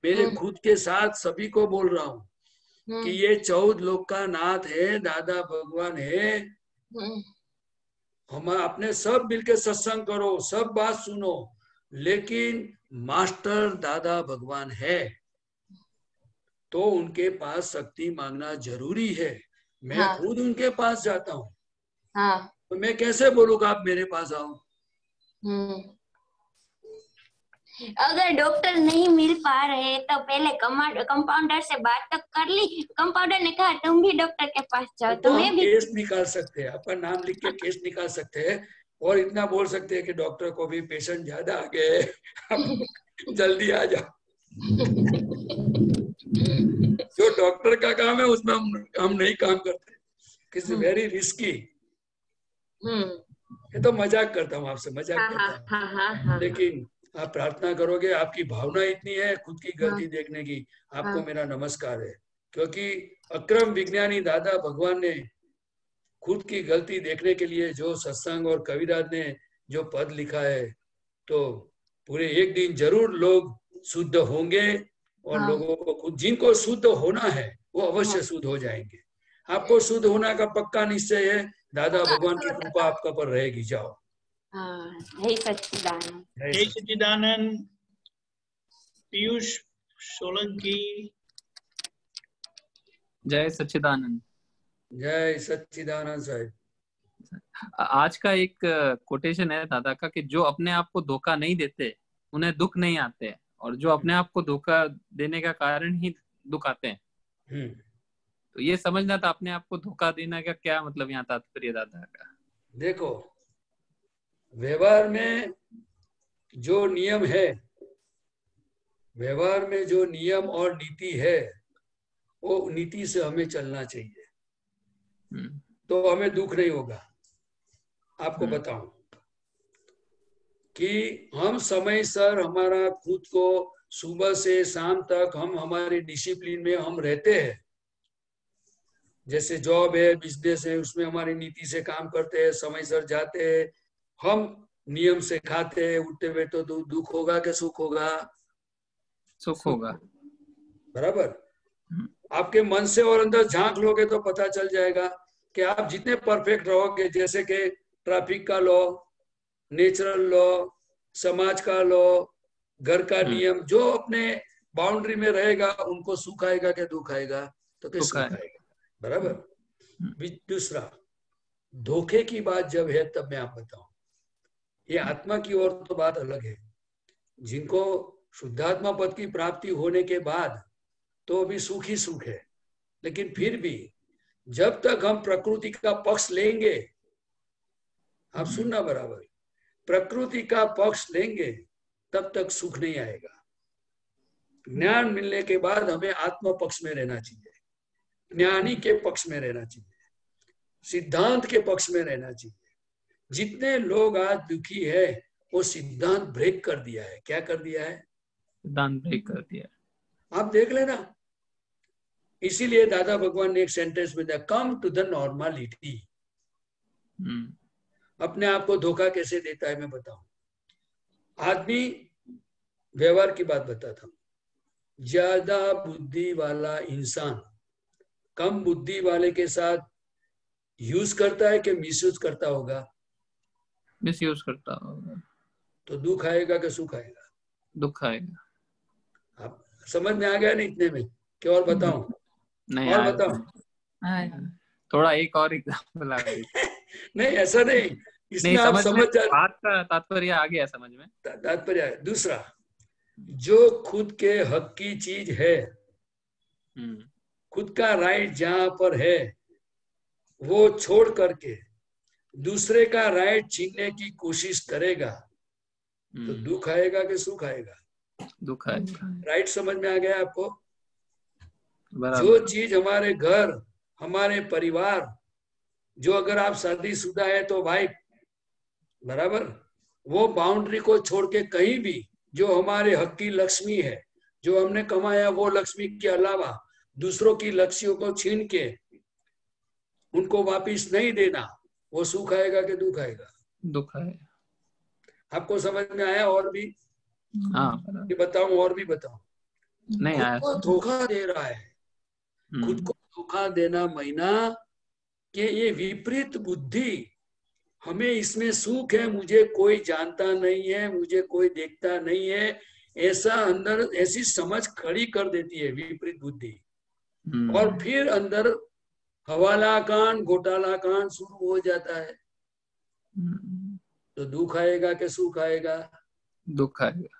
मेरे खुद के साथ सभी को बोल रहा हूँ कि ये 14 लोक का नाथ है, दादा भगवान है। हम अपने सब मिलके सत्संग करो, सब बात सुनो, लेकिन मास्टर दादा भगवान है तो उनके पास शक्ति मांगना जरूरी है। मैं खुद उनके पास जाता हूँ। तो मैं कैसे बोलूँगा आप मेरे पास आओ? अगर डॉक्टर नहीं मिल पा रहे तो पहले कंपाउंडर से बात तक कर ली। कंपाउंडर ने कहा तुम भी डॉक्टर के पास जाओ, तो हम केस निकाल सकते हैं, आपका नाम लिख के केस निकाल सकते हैं और इतना बोल सकते हैं कि डॉक्टर को भी पेशेंट ज्यादा आ गए, जल्दी आ जाओ। जो डॉक्टर का काम है उसमें हम नहीं काम करते, किसी वेरी रिस्की। ये तो मजाक करता हूँ आपसे, मजाक करता हूँ। लेकिन आप प्रार्थना करोगे, आपकी भावना इतनी है खुद की गलती देखने की, आपको मेरा नमस्कार है। क्योंकि अक्रम विज्ञानी दादा भगवान ने खुद की गलती देखने के लिए जो सत्संग और कविराज ने जो पद लिखा है, तो पूरे एक दिन जरूर लोग शुद्ध होंगे और लोगों को खुद जिनको शुद्ध होना है वो अवश्य शुद्ध हो जाएंगे। आपको शुद्ध होना का पक्का निश्चय है, दादा भगवान की कृपा आपका पर रहेगी। जाओ। जय सच्चिदानंद। जय सच्चिदानंद। पीयूष सोलंकी। जय सच्चिदानंद। जय सच्चिदानंद साहब। आज का एक कोटेशन है दादा का कि जो अपने आप को धोखा नहीं देते उन्हें दुख नहीं आते, और जो अपने आप को धोखा देने का कारण ही दुख आते हैं। तो ये समझना था अपने आप को धोखा देने का क्या मतलब यहाँ तात्पर्य दादा का। देखो, व्यवहार में जो नियम है, व्यवहार में जो नियम और नीति है, वो नीति से हमें चलना चाहिए, तो हमें दुख नहीं होगा। आपको बताऊं कि हम समय सर हमारा खुद को सुबह से शाम तक हम हमारे डिसिप्लिन में हम रहते हैं। जैसे जॉब है, बिजनेस है, उसमें हमारी नीति से काम करते हैं, समय सर जाते हैं, हम नियम से खाते हैं, उठते बैठे, तो दुख होगा कि सुख होगा? सुख होगा। बराबर। आपके मन से और अंदर झांक लोगे तो पता चल जाएगा कि आप जितने परफेक्ट रहोगे, जैसे कि ट्रैफिक का लॉ, नेचुरल लॉ, समाज का लॉ, घर का नियम, जो अपने बाउंड्री में रहेगा उनको सुख आएगा कि दुख आएगा? तो क्या सुख आएगा। बराबर। दूसरा, धोखे की बात जब है तब मैं आप बताऊं, ये आत्मा की ओर तो बात अलग है। जिनको शुद्धात्मा पद की प्राप्ति होने के बाद तो अभी सुख ही सुख है, लेकिन फिर भी जब तक हम प्रकृति का पक्ष लेंगे, आप सुनना बराबर, प्रकृति का पक्ष लेंगे तब तक सुख नहीं आएगा। ज्ञान मिलने के बाद हमें आत्मा पक्ष में रहना चाहिए, ज्ञानी के पक्ष में रहना चाहिए, सिद्धांत के पक्ष में रहना चाहिए। जितने लोग आज दुखी है वो सिद्धांत ब्रेक कर दिया है। क्या कर दिया है? सिद्धांत ब्रेक कर दिया। आप देख लेना। इसीलिए दादा भगवान ने एक सेंटेंस में दिया, कम टू द नॉर्मलिटी। अपने आप को धोखा कैसे देता है मैं बताऊं। आदमी, व्यवहार की बात बताता हूं, ज्यादा बुद्धि वाला इंसान कम बुद्धि वाले के साथ यूज करता है कि मिसयूज करता होगा? मिसयूज करता होगा। तो दुख आएगा कि सुख आएगा? दुख आएगा। आप समझ में आ गया नहीं इतने में? क्या और बताऊं? नहीं और आया। बताओ। थोड़ा एक और एग्जाम्पल आ गई। नहीं ऐसा नहीं, इसमें आप समझ जा, बात का तात्पर्य आ गया समझ में। तात्पर्य है। दूसरा, जो खुद के हक की चीज है, खुद का राइट जहां पर है, वो छोड़ करके दूसरे का राइट छीनने की कोशिश करेगा तो दुख आएगा कि सुख आएगा? दुख आएगा। राइट समझ में आ गया आपको? बराबर। जो चीज हमारे घर, हमारे परिवार, जो अगर आप शादीशुदा है तो भाई बराबर, वो बाउंड्री को छोड़ के कहीं भी जो हमारे हक की लक्ष्मी है, जो हमने कमाया, वो लक्ष्मी के अलावा दूसरों की लक्ष्यों को छीन के उनको वापिस नहीं देना, वो सुख आएगा कि दुख आएगा? दुख आएगा। आपको समझ में आया? और भी बताऊं? और भी बताऊं? नहीं आया। खुद को धोखा दे रहा है, खुद को धोखा देना महीना कि ये विपरीत बुद्धि, हमें इसमें सुख है, मुझे कोई जानता नहीं है, मुझे कोई देखता नहीं है, ऐसा अंदर ऐसी समझ खड़ी कर देती है विपरीत बुद्धि। और फिर अंदर हवाला कांड, घोटाला कांड शुरू हो जाता है। तो दुख आएगा कि सुख आएगा? दुख आएगा।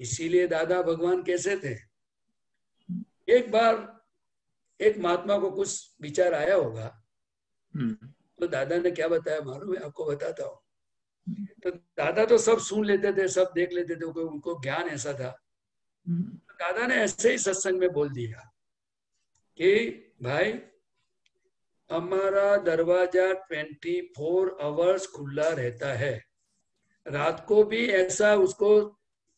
इसीलिए दादा भगवान कैसे थे? एक बार एक महात्मा को कुछ विचार आया होगा, तो दादा ने क्या बताया मालूम है? आपको बताता हूँ। तो दादा तो सब सुन लेते थे, सब देख लेते थे, उनको ज्ञान ऐसा था। तो दादा ने ऐसे ही सत्संग में बोल दिया कि भाई हमारा दरवाजा 24 आवर्स खुला रहता है, रात को भी ऐसा उसको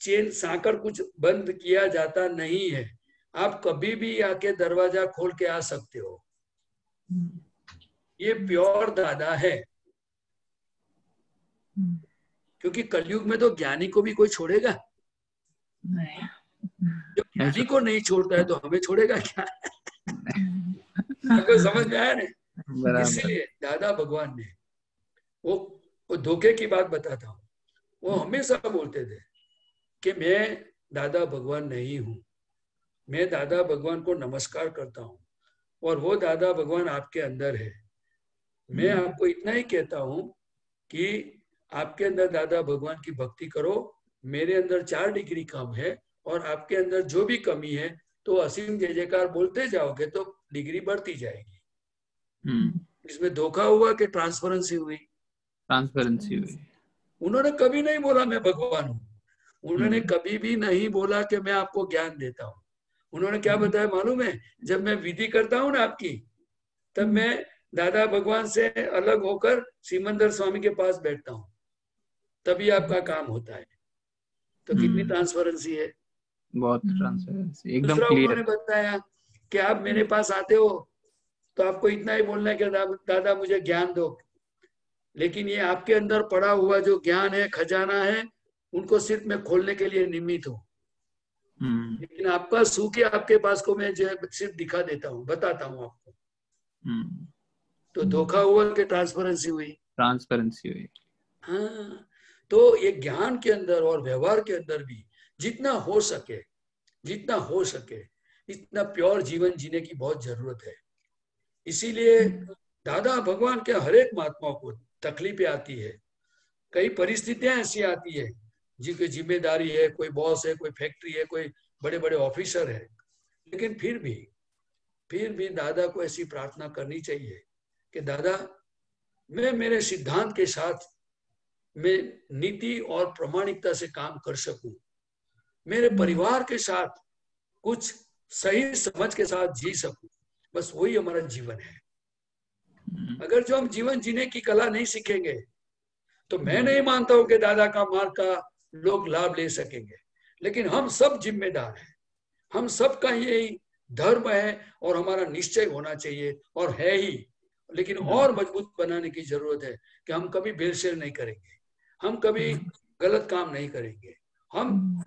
चेन साकर कुछ बंद किया जाता नहीं है, आप कभी भी आके दरवाजा खोल के आ सकते हो। ये प्योर दादा है, क्योंकि कलयुग में तो ज्ञानी को भी कोई छोड़ेगा नहीं। जो ज्ञानी को नहीं छोड़ता है तो हमें छोड़ेगा क्या? आपको समझ में आया ना? इसलिए दादा भगवान ने वो धोखे की बात बताता हूँ, वो हमेशा बोलते थे कि मैं दादा भगवान नहीं हूँ, मैं दादा भगवान को नमस्कार करता हूँ और वो दादा भगवान आपके अंदर है। मैं आपको इतना ही कहता हूँ कि आपके अंदर दादा भगवान की भक्ति करो, मेरे अंदर 4 डिग्री कम है और आपके अंदर जो भी कमी है तो असीम जय जयकार बोलते जाओगे तो डिग्री बढ़ती जाएगी। इसमें धोखा हुआ कि ट्रांसपेरेंसी हुई? ट्रांसपेरेंसी हुई। उन्होंने कभी नहीं बोला मैं भगवान हूँ, उन्होंने कभी भी नहीं बोला कि मैं आपको ज्ञान देता हूँ। उन्होंने क्या बताया मालूम है? जब मैं विधि करता हूँ ना आपकी, तब मैं दादा भगवान से अलग होकर सिमंदर स्वामी के पास बैठता हूँ, तभी आपका काम होता है। तो कितनी ट्रांसपेरेंसी है? बहुत ट्रांसपेरेंसी, एकदम दूसरा क्लियर। उन्होंने बताया कि आप मेरे पास आते हो तो आपको इतना ही बोलना है कि दादा मुझे ज्ञान दो, लेकिन ये आपके अंदर पड़ा हुआ जो ज्ञान है, खजाना है, उनको सिर्फ मैं खोलने के लिए निमित्त हूँ। लेकिन आपका सुख ही आपके पास को मैं जो है सिर्फ दिखा देता हूँ, बताता हूँ आपको। तो धोखा हुआ कि ट्रांसपेरेंसी हुई? ट्रांसपेरेंसी हुई। हाँ, तो ये ज्ञान के अंदर और व्यवहार के अंदर भी जितना हो सके इतना प्योर जीवन जीने की बहुत जरूरत है। इसीलिए दादा भगवान के हर एक महात्मा को तकलीफें आती है, कई परिस्थितियां ऐसी आती है जिनकी जिम्मेदारी है, कोई बॉस है, कोई फैक्ट्री है, कोई बड़े बड़े ऑफिसर है, लेकिन फिर भी दादा को ऐसी प्रार्थना करनी चाहिए कि दादा मैं मेरे सिद्धांत के साथ मैं नीति और प्रामाणिकता से काम कर सकूं, मेरे परिवार के साथ कुछ सही समझ के साथ जी सकूं, बस वही हमारा जीवन है। अगर जो हम जीवन जीने की कला नहीं सीखेंगे तो मैं नहीं मानता हूं कि दादा का मार्ग का लोग लाभ ले सकेंगे, लेकिन हम सब जिम्मेदार हैं, हम सबका यही धर्म है और हमारा निश्चय होना चाहिए और है ही, लेकिन और मजबूत बनाने की जरूरत है कि हम कभी भेड़सेड़ नहीं करेंगे, हम कभी गलत काम नहीं करेंगे, हम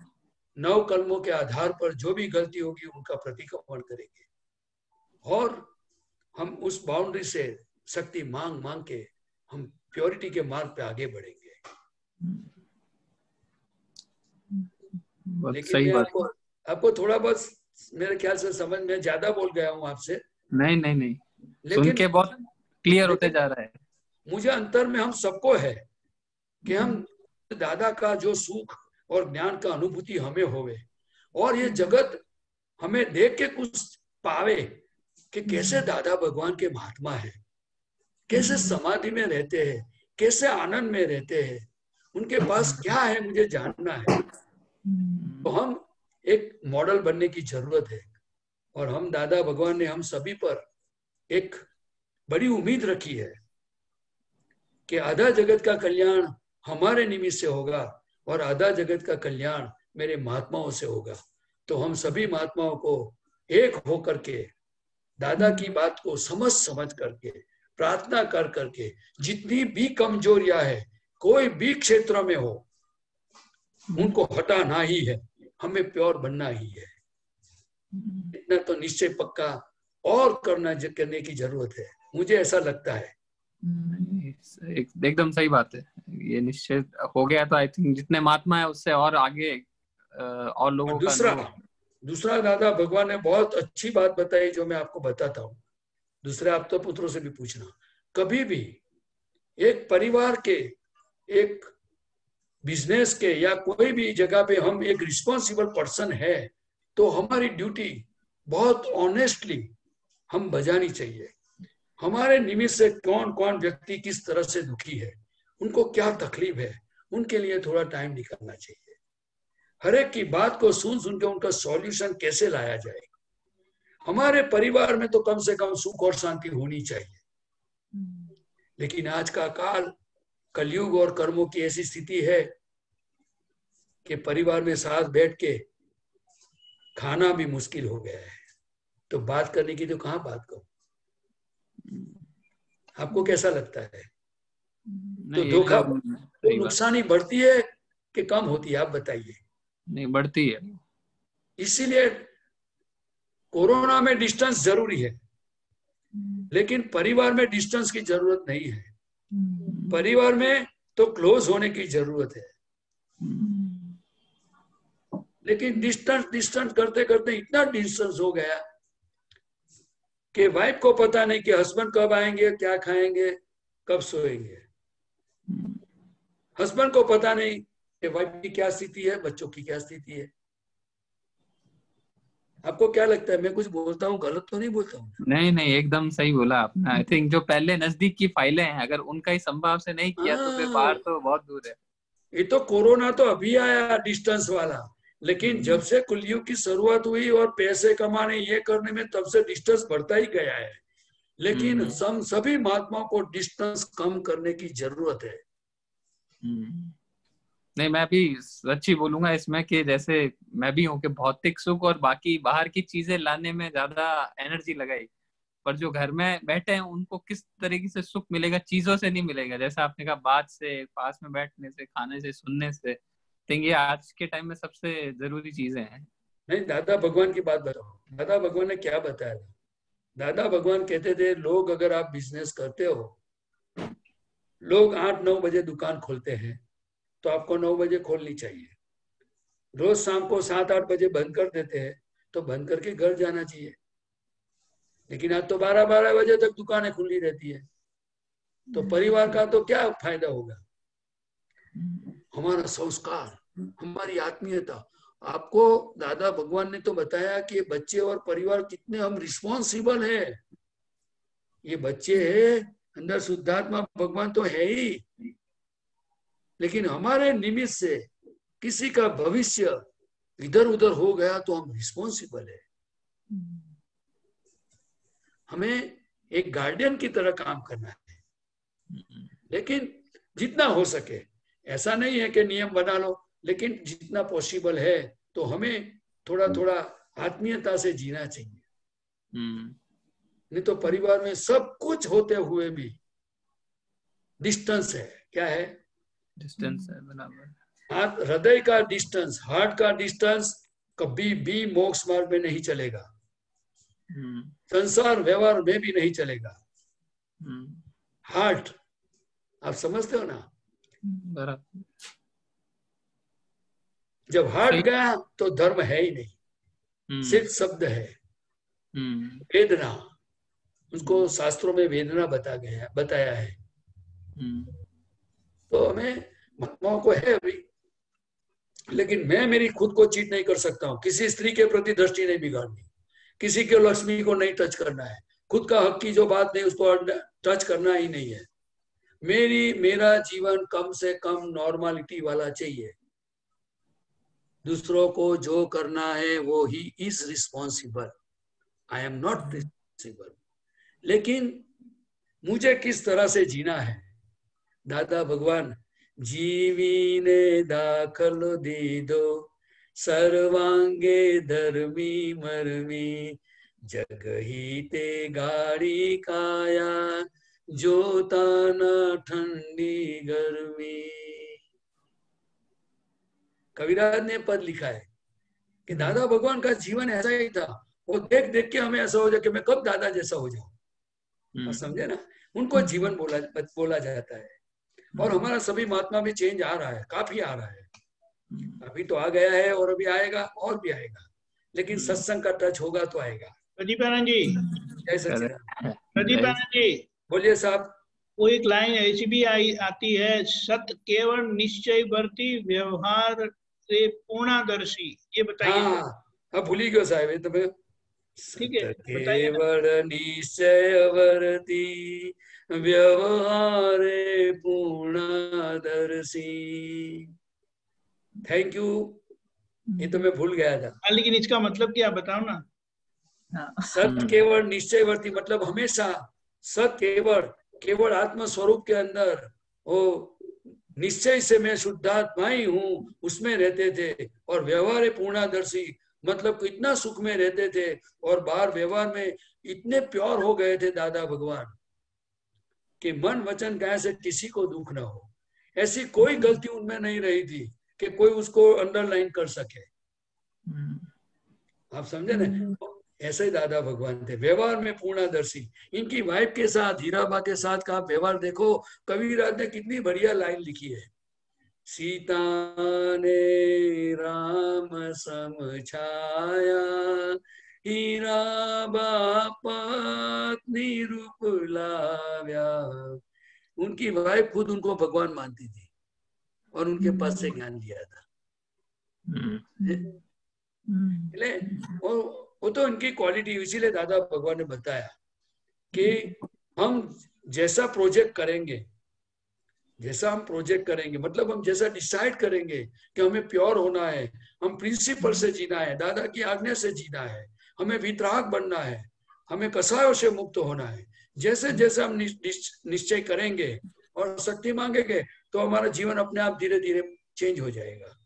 9 कलमों के आधार पर जो भी गलती होगी उनका प्रतिक्रमण करेंगे और हम उस बाउंड्री से शक्ति मांग मांग के हम प्योरिटी के मार्ग पे आगे बढ़ेंगे। लेकिन मैं आपको थोड़ा बहुत मेरे ख्याल से समझ में ज्यादा बोल गया हूँ आपसे। नहीं सुन के बहुत क्लियर होते जा रहा है। मुझे अंतर में हम सबको है कि हम दादा का जो सुख और ज्ञान का अनुभूति हमें होवे और ये जगत हमें देख के कुछ पावे कि कैसे दादा भगवान के महात्मा है, कैसे समाधि में रहते हैं, कैसे आनंद में रहते हैं, उनके पास क्या है मुझे जानना है। तो हम एक मॉडल बनने की जरूरत है और हम दादा भगवान ने हम सभी पर एक बड़ी उम्मीद रखी है कि आधा जगत का कल्याण हमारे निमित्त से होगा और आधा जगत का कल्याण मेरे महात्माओं से होगा। तो हम सभी महात्माओं को एक होकर के दादा की बात को समझ करके प्रार्थना कर करके जितनी भी कमजोरियां है कोई भी क्षेत्र में हो उनको हटाना ही है, हमें प्योर बनना ही है। इतना तो निश्चय पक्का और करने की जरूरत है, मुझे ऐसा लगता है। एकदम सही बात है। ये निश्चय हो गया तो आई थिंक जितने महात्मा है उससे और आगे और लोगों का दूसरा दादा भगवान ने बहुत अच्छी बात बताई जो मैं आपको बताता हूँ। दूसरे आप तो पुत्रों से भी पूछना, कभी भी एक परिवार के, एक बिजनेस के या कोई भी जगह पे हम एक रिस्पॉन्सिबल पर्सन है तो हमारी ड्यूटी बहुत ऑनेस्टली हम बजानी चाहिए। हमारे निमित्त से कौन कौन व्यक्ति किस तरह से दुखी है, उनको क्या तकलीफ है, उनके लिए थोड़ा टाइम निकालना चाहिए। हर एक की बात को सुन के उनका सॉल्यूशन कैसे लाया जाए। हमारे परिवार में तो कम से कम सुख और शांति होनी चाहिए। लेकिन आज का काल कलयुग और कर्मों की ऐसी स्थिति है कि परिवार में साथ बैठ के खाना भी मुश्किल हो गया है, तो बात करने की तो कहाँ बात करूं। आपको कैसा लगता है? तो धोखा तो नुकसानी बढ़ती है कि कम होती है, आप बताइए। नहीं, बढ़ती है। इसीलिए कोरोना में डिस्टेंस जरूरी है, लेकिन परिवार में डिस्टेंस की जरूरत नहीं है। परिवार में तो क्लोज होने की जरूरत है, लेकिन डिस्टेंस करते करते इतना डिस्टेंस हो गया कि वाइफ को पता नहीं कि हस्बैंड कब आएंगे, क्या खाएंगे, कब सोएंगे। हस्बैंड को पता नहीं कि वाइफ की क्या स्थिति है, बच्चों की क्या स्थिति है। आपको क्या लगता है, मैं कुछ बोलता हूँ गलत तो नहीं बोलता हूँ? नहीं, एकदम सही बोला आपने। आई थिंक जो पहले नजदीक की फाइलें हैं, अगर उनका ही संभाव से नहीं किया तो फिर बाहर तो बहुत दूर है। ये तो कोरोना तो अभी आया डिस्टेंस वाला, लेकिन जब से कलयुग की शुरुआत हुई और पैसे कमाने ये करने में, तब से डिस्टेंस बढ़ता ही गया है। लेकिन सभी महात्माओं को डिस्टेंस कम करने की जरूरत है। नहीं, मैं भी सच्ची बोलूंगा इसमें कि जैसे मैं भी हूँ कि भौतिक सुख और बाकी बाहर की चीजें लाने में ज्यादा एनर्जी लगाई, पर जो घर में बैठे हैं उनको किस तरीके से सुख मिलेगा, चीजों से नहीं मिलेगा। जैसा आपने कहा, बात से, पास में बैठने से, खाने से, सुनने से। ये आज के टाइम में सबसे जरूरी चीजें हैं। नहीं, दादा भगवान की बात बताओ। दादा भगवान ने क्या बताया? दादा भगवान कहते थे, लोग अगर आप बिजनेस करते हो, लोग 8-9 बजे दुकान खोलते हैं, तो आपको 9 बजे खोलनी चाहिए। रोज शाम को 7-8 बजे बंद कर देते हैं, तो बंद करके घर जाना चाहिए। लेकिन आज तो 12-12 बजे तक दुकानें खुली रहती है, तो परिवार का तो क्या फायदा होगा? हमारा संस्कार, हमारी आत्मीयता। आपको दादा भगवान ने तो बताया कि बच्चे और परिवार कितने हम रिस्पॉन्सिबल है। ये बच्चे है, अंदर शुद्धात्मा भगवान तो है ही, लेकिन हमारे निमित्त से किसी का भविष्य इधर उधर हो गया तो हम रिस्पॉन्सिबल है। हमें एक गार्डियन की तरह काम करना है, लेकिन जितना हो सके। ऐसा नहीं है कि नियम बना लो, लेकिन जितना पॉसिबल है तो हमें थोड़ा थोड़ा आत्मीयता से जीना चाहिए। नहीं तो परिवार में सब कुछ होते हुए भी डिस्टेंस है। क्या है? डिस्टेंस है, बराबर। हाथ हृदय का डिस्टेंस, हार्ट का डिस्टेंस कभी भी मोक्ष मार्ग में नहीं चलेगा, संसार व्यवहार में भी नहीं चलेगा। हार्ट, आप समझते हो ना? बराबर। जब हार्ट गया तो धर्म है ही नहीं, सिर्फ शब्द है। वेदना, उसको शास्त्रों में वेदना बताया है। तो हमें महात्माओं को है अभी, लेकिन मैं मेरी खुद को चीट नहीं कर सकता हूँ। किसी स्त्री के प्रति दृष्टि नहीं बिगाड़नी, किसी के लक्ष्मी को नहीं टच करना है, खुद का हक की जो बात नहीं उसको टच करना ही नहीं है। मेरा जीवन कम से कम नॉर्मलिटी वाला चाहिए। दूसरों को जो करना है वो he is responsible, I am not responsible. लेकिन मुझे किस तरह से जीना है? दादा भगवान जीवीने दाखल दीदो सर्वांगे धर्मी मरमी जग ही ते गाड़ी काया जोताना ठंडी गर्मी। कविराज ने पद लिखा है कि दादा भगवान का जीवन ऐसा ही था। वो देख देख के हमें ऐसा हो जाए कि मैं कब दादा जैसा हो जाऊं। समझे ना? उनको जीवन बोला जाता है। और हमारा सभी महात्मा भी चेंज आ रहा है, काफी आ रहा है। अभी तो आ गया है और अभी आएगा और भी आएगा, लेकिन सत्संग का टच होगा तो आएगा। प्रदीप आनंद जी, जय सच्चिदानंद। प्रदीप आनंद जी बोलिए साहब। वो एक लाइन ऐसी भी आती है, सत केवल निश्चय वर्ती व्यवहार से पूर्णादर्शी। ये बताइए। हाँ, भूल ही गयो साहब, ये तो मैं ठीक है, केवल निश्चय वर्ती व्यवहारे पूर्णादर्शी। थैंक यू, ये तो मैं भूल गया था। लेकिन इसका मतलब क्या बताओ ना। सत केवल निश्चयवर्ती मतलब हमेशा सत केवल आत्म स्वरूप के अंदर वो निश्चय से मैं शुद्धात्मा ही हूँ, उसमें रहते थे। और व्यवहार पूर्णादर्शी मतलब इतना सुख में रहते थे और बाहर व्यवहार में इतने प्योर हो गए थे दादा भगवान कि मन वचन काया से किसी को दुख ना हो। ऐसी कोई गलती उनमें नहीं रही थी कि कोई उसको अंडरलाइन कर सके। आप समझे ना? ऐसे ही दादा भगवान थे, व्यवहार में पूर्णादर्शी। इनकी वाइफ के साथ, हीराबा के साथ का व्यवहार देखो। कबीरदास ने कितनी बढ़िया लाइन लिखी है। सीता ने राम समझाया हीराबा पत्नी रूप लाव्या। उनकी वाइफ खुद उनको भगवान मानती थी और उनके पास से ज्ञान लिया था। वो तो उनकी क्वालिटी। इसीलिए दादा भगवान ने बताया कि हम जैसा प्रोजेक्ट करेंगे मतलब हम जैसा डिसाइड करेंगे कि हमें प्योर होना है, हम प्रिंसिपल से जीना है, दादा की आज्ञा से जीना है, हमें वितराग बनना है, हमें कसायों से मुक्त होना है। जैसे जैसे हम निश्चय करेंगे और शक्ति मांगेंगे तो हमारा जीवन अपने आप धीरे धीरे चेंज हो जाएगा।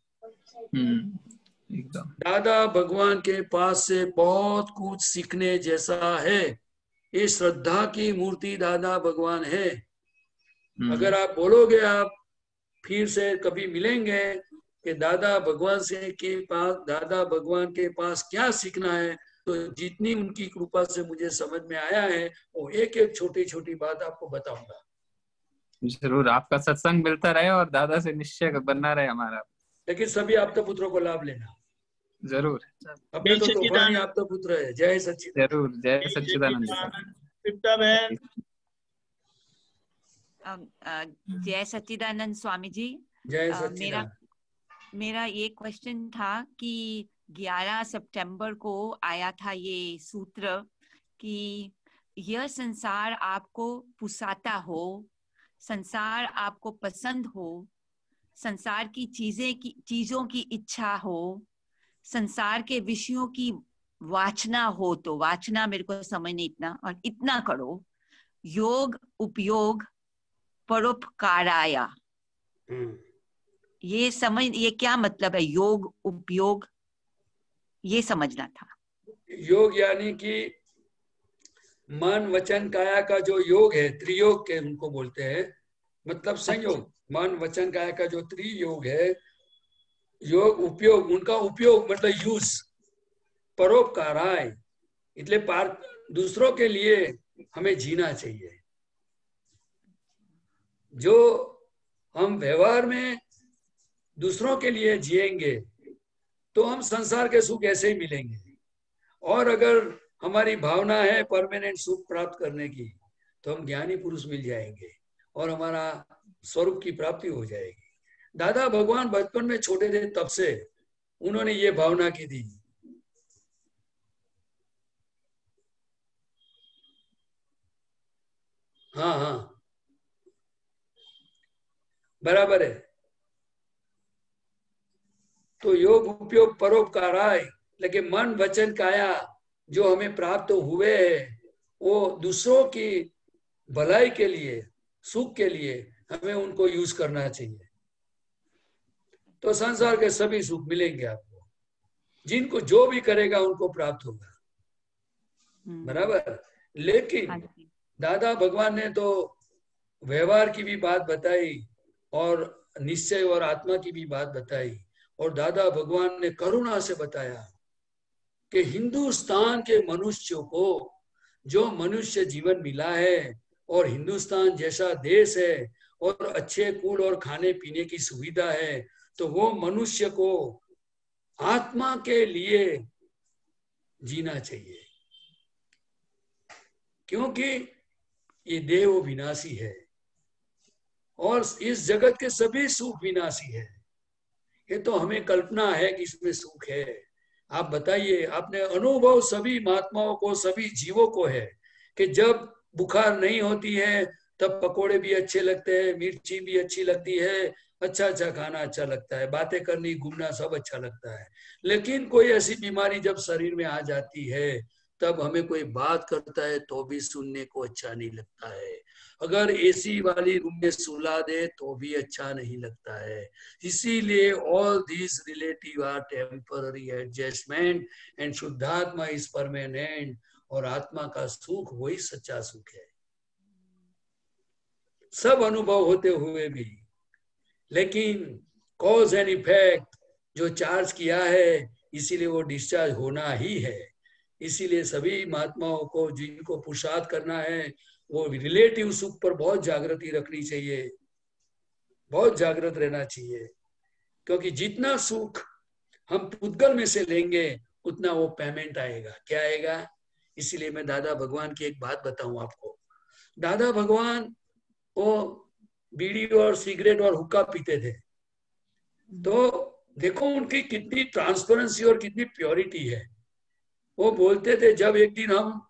दादा भगवान के पास से बहुत कुछ सीखने जैसा है। ये श्रद्धा की मूर्ति दादा भगवान है। अगर आप बोलोगे, आप फिर से कभी मिलेंगे कि दादा भगवान के पास क्या सीखना है, तो जितनी उनकी कृपा से मुझे समझ में आया है वो एक एक छोटी छोटी बात आपको बताऊंगा। जरूर, आपका सत्संग मिलता रहे और दादा से निश्चय बनना रहे हमारा। लेकिन सभी आपका पुत्रों को लाभ लेना जरूर। अपने तो तूफानी आपका पुत्र है। जय सच्चिदानंद। जरूर, जय सच्चिदानंद। जय सच्चिदानंद स्वामी जी। जय सच्चिदानंद। मेरा ये क्वेश्चन था कि 11 सितंबर को आया था ये सूत्र कि यह संसार आपको पुसाता हो, संसार आपको पसंद हो, संसार की चीजों की इच्छा हो, संसार के विषयों की वाचना हो, तो वाचना मेरे को समझ नहीं इतना, और इतना करो, योग उपयोग परोपकाराया। ये क्या मतलब है योग उपयोग, ये समझना था। योग यानी कि मन वचन काया का जो योग है, त्रियोग के उनको बोलते हैं, मतलब संयोग। मन वचन काया का जो त्रियोग है योग उपयोग, उनका उपयोग मतलब यूज, परोपकाराय, એટલે दूसरों के लिए हमें जीना चाहिए। जो हम व्यवहार में दूसरों के लिए जिएंगे तो हम संसार के सुख ऐसे ही मिलेंगे, और अगर हमारी भावना है परमानेंट सुख प्राप्त करने की तो हम ज्ञानी पुरुष मिल जाएंगे और हमारा स्वरूप की प्राप्ति हो जाएगी। दादा भगवान बचपन में छोटे थे तब से उन्होंने ये भावना की थी। हाँ हाँ बराबर है। तो योग उपयोग परोपकाराय, लेकिन मन वचन काया जो हमें प्राप्त हुए वो दूसरों की भलाई के लिए, सुख के लिए हमें उनको यूज करना चाहिए, तो संसार के सभी सुख मिलेंगे आपको। जिनको जो भी करेगा उनको प्राप्त होगा, बराबर। लेकिन दादा भगवान ने तो व्यवहार की भी बात बताई और निश्चय और आत्मा की भी बात बताई, और दादा भगवान ने करुणा से बताया कि हिंदुस्तान के मनुष्यों को जो मनुष्य जीवन मिला है और हिंदुस्तान जैसा देश है और अच्छे कुल और खाने पीने की सुविधा है, तो वो मनुष्य को आत्मा के लिए जीना चाहिए, क्योंकि ये देह विनाशी है और इस जगत के सभी सुख विनाशी है। ये तो हमें कल्पना है कि इसमें सुख है। आप बताइए, आपने अनुभव सभी महात्माओं को, सभी जीवों को है कि जब बुखार नहीं होती है तब पकोड़े भी अच्छे लगते हैं, मिर्ची भी अच्छी लगती है, अच्छा अच्छा खाना अच्छा लगता है, बातें करनी, घूमना सब अच्छा लगता है। लेकिन कोई ऐसी बीमारी जब शरीर में आ जाती है तब हमें कोई बात करता है तो भी सुनने को अच्छा नहीं लगता है, अगर एसी वाली रूम में सुला दे तो भी अच्छा नहीं लगता है। इसीलिए all this relative are temporary adjustment and शुद्धात्मा इज परमानेंट, और आत्मा का सुख वही सच्चा सुख है, सब अनुभव होते हुए भी। लेकिन कॉज एंड इफेक्ट जो चार्ज किया है, इसीलिए वो डिस्चार्ज होना ही है। इसीलिए सभी महात्माओं को जिनको पुरुषार्थ करना है वो रिलेटिव सुख पर बहुत जागृति रखनी चाहिए, बहुत जागृत रहना चाहिए, क्योंकि जितना सुख हम पुद्गल में से लेंगे उतना वो पेमेंट आएगा। क्या आएगा? इसीलिए मैं दादा भगवान की एक बात बताऊं आपको। दादा भगवान वो बीड़ी और सिगरेट और हुक्का पीते थे, तो देखो उनकी कितनी ट्रांसपेरेंसी और कितनी प्योरिटी है। वो बोलते थे, जब एक दिन हम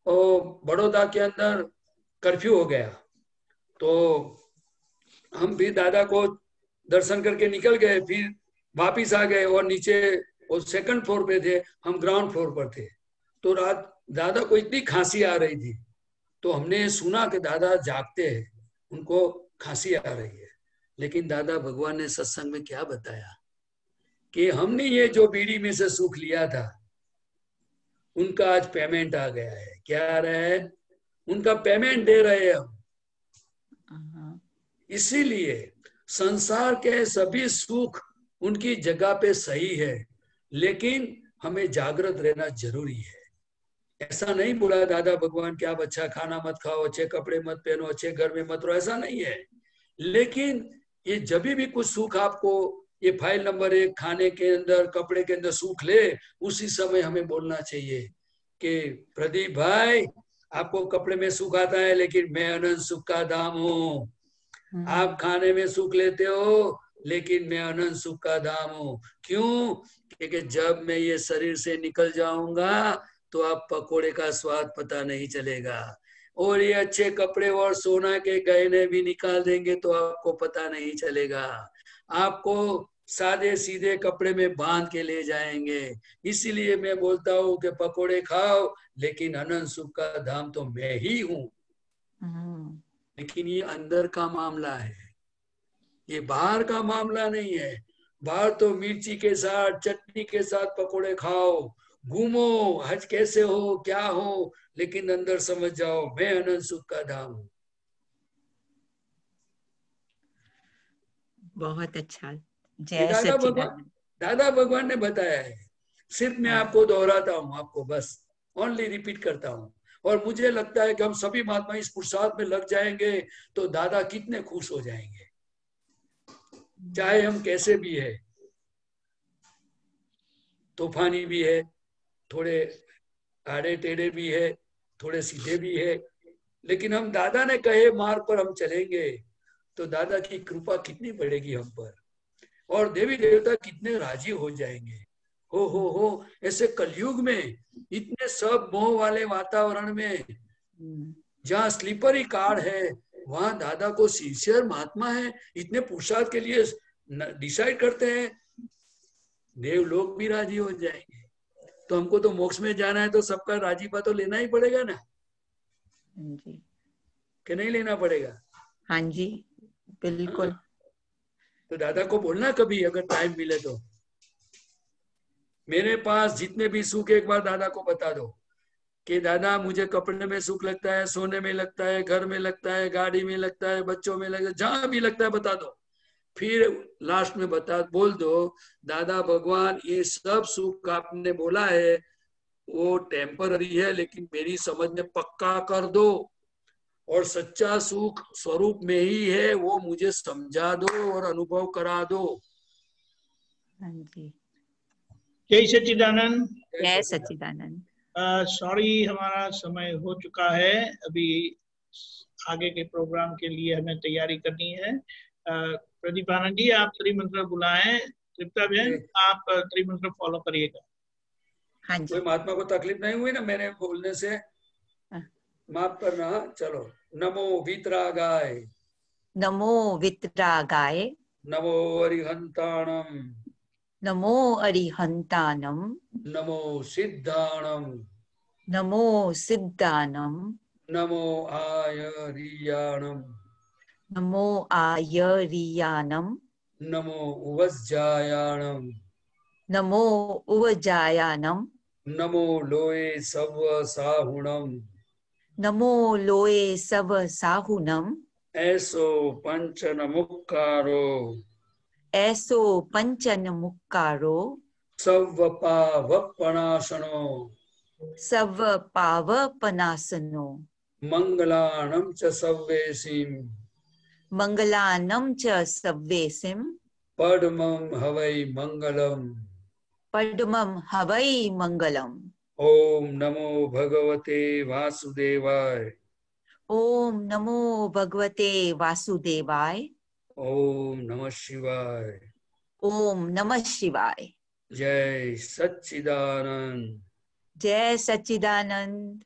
बड़ौदा के अंदर कर्फ्यू हो गया तो हम भी दादा को दर्शन करके निकल गए, फिर वापिस आ गए और नीचे वो सेकंड फ्लोर पे थे, हम ग्राउंड फ्लोर पर थे। तो रात दादा को इतनी खांसी आ रही थी, तो हमने सुना कि दादा जागते हैं, उनको खांसी आ रही है। लेकिन दादा भगवान ने सत्संग में क्या बताया कि हमने ये जो बीड़ी में से सुख लिया था उनका आज पेमेंट आ गया है। क्या आ रहा है? उनका पेमेंट दे रहे हैं हम। इसीलिए संसार के सभी सुख उनकी जगह पे सही है, लेकिन हमें जागृत रहना जरूरी है। ऐसा नहीं बोला दादा भगवान कि आप अच्छा खाना मत खाओ, अच्छे कपड़े मत पहनो, अच्छे घर में मत रहो, ऐसा नहीं है। लेकिन ये जब भी कुछ सुख आपको ये फाइल नंबर 1 खाने के अंदर, कपड़े के अंदर सुख ले, उसी समय हमें बोलना चाहिए कि प्रदीप भाई आपको कपड़े में सुख आता है, लेकिन मैं अनंत सुख का धाम हूँ। आप खाने में सुख लेते हो, लेकिन मैं अनंत सुख का धाम हूँ। क्यों? क्योंकि जब मैं ये शरीर से निकल जाऊंगा तो आप पकोड़े का स्वाद पता नहीं चलेगा, और ये अच्छे कपड़े और सोना के गहने भी निकाल देंगे तो आपको पता नहीं चलेगा। आपको सादे सीधे कपड़े में बांध के ले जाएंगे। इसीलिए मैं बोलता हूँ कि पकोड़े खाओ, लेकिन अनंत सुख का धाम तो मैं ही हूँ। लेकिन ये अंदर का मामला है, ये बाहर का मामला नहीं है। बाहर तो मिर्ची के साथ, चटनी के साथ पकोड़े खाओ, घूमो, हज कैसे हो, क्या हो, लेकिन अंदर समझ जाओ मैं अनंत सुख का धाम हूँ। बहुत अच्छा, जय सच्चिदानंद। दादा भगवान ने बताया है, सिर्फ मैं आपको दोहराता हूँ, आपको बस ओनली रिपीट करता हूँ। और मुझे लगता है कि हम सभी महात्मा इस पुरुषार्थ में लग जाएंगे तो दादा कितने खुश हो जाएंगे, चाहे हम कैसे भी है, तूफानी भी है, थोड़े आड़े टेढ़े भी है, थोड़े सीधे भी है, लेकिन हम दादा ने कहे मार्ग पर हम चलेंगे तो दादा की कृपा कितनी बढ़ेगी हम पर, और देवी देवता कितने राजी हो जाएंगे। हो ऐसे कलयुग में इतने सब मोह वाले वातावरण में जहाँ स्लीपर ही कार है, वहां दादा को सिंसियर महात्मा है, इतने पुरुषार्थ के लिए डिसाइड करते हैं, देव लोग भी राजी हो जाएंगे। तो हमको तो मोक्ष में जाना है तो सबका राजीपा तो लेना ही पड़ेगा ना जी, कि नहीं लेना पड़ेगा? हाँ जी, बिल्कुल। तो दादा को बोलना कभी अगर टाइम मिले तो, मेरे पास जितने भी सुख, एक बार दादा को बता दो कि दादा मुझे कपड़े में सुख लगता है, सोने में लगता है, घर में लगता है, गाड़ी में लगता है, बच्चों में लगता है, जहां भी लगता है बता दो। फिर लास्ट में बोल दो दादा भगवान ये सब सुख आपने बोला है वो टेम्पररी है, लेकिन मेरी समझ में पक्का कर दो, और सच्चा सुख स्वरूप में ही है, वो मुझे समझा दो और अनुभव करा दो। हाँ जी, जय सच्चिदानंद। जय सच्चिदानंद। सॉरी हमारा समय हो चुका है, अभी आगे के प्रोग्राम के लिए हमें तैयारी करनी है। प्रदीपानंद जी आप त्रिमंत्र बुलाएं, तृप्ता बहन आप त्रिमंत्र फॉलो करिएगा। हाँ जी, कोई महात्मा को तकलीफ नहीं हुई ना मेरे बोलने से? माफ करना। चलो, नमो वितरागाय, नमो वितरागाय, नमो अरिहंताणम, नमो अरिहंतानम, नमो सिद्धाणम, नमो सिद्धानम, नमो आयरियाणम, नमो आयरियानम, नमो उवज्जायाणम, नमो उवजायानम, नमो लोए सव साहुणम, नमो लोए सब साहुनम, ऐसो पंचन मुक्कारो, ऐसो पंचन मुक्कारो, सव पावपणासनो, सव पावपनासनो, मंगलाणम च सव्वेसिम, मंगलानम च सव्वेसिम, पद्मं हवै मंगलम, पद्मं हवै मंगलम। ओम नमो भगवते वासुदेवाय, ओम नमो भगवते वासुदेवाय, ओम नमः शिवाय, ओम नमः शिवाय। जय सच्चिदानंद। जय सच्चिदानंद।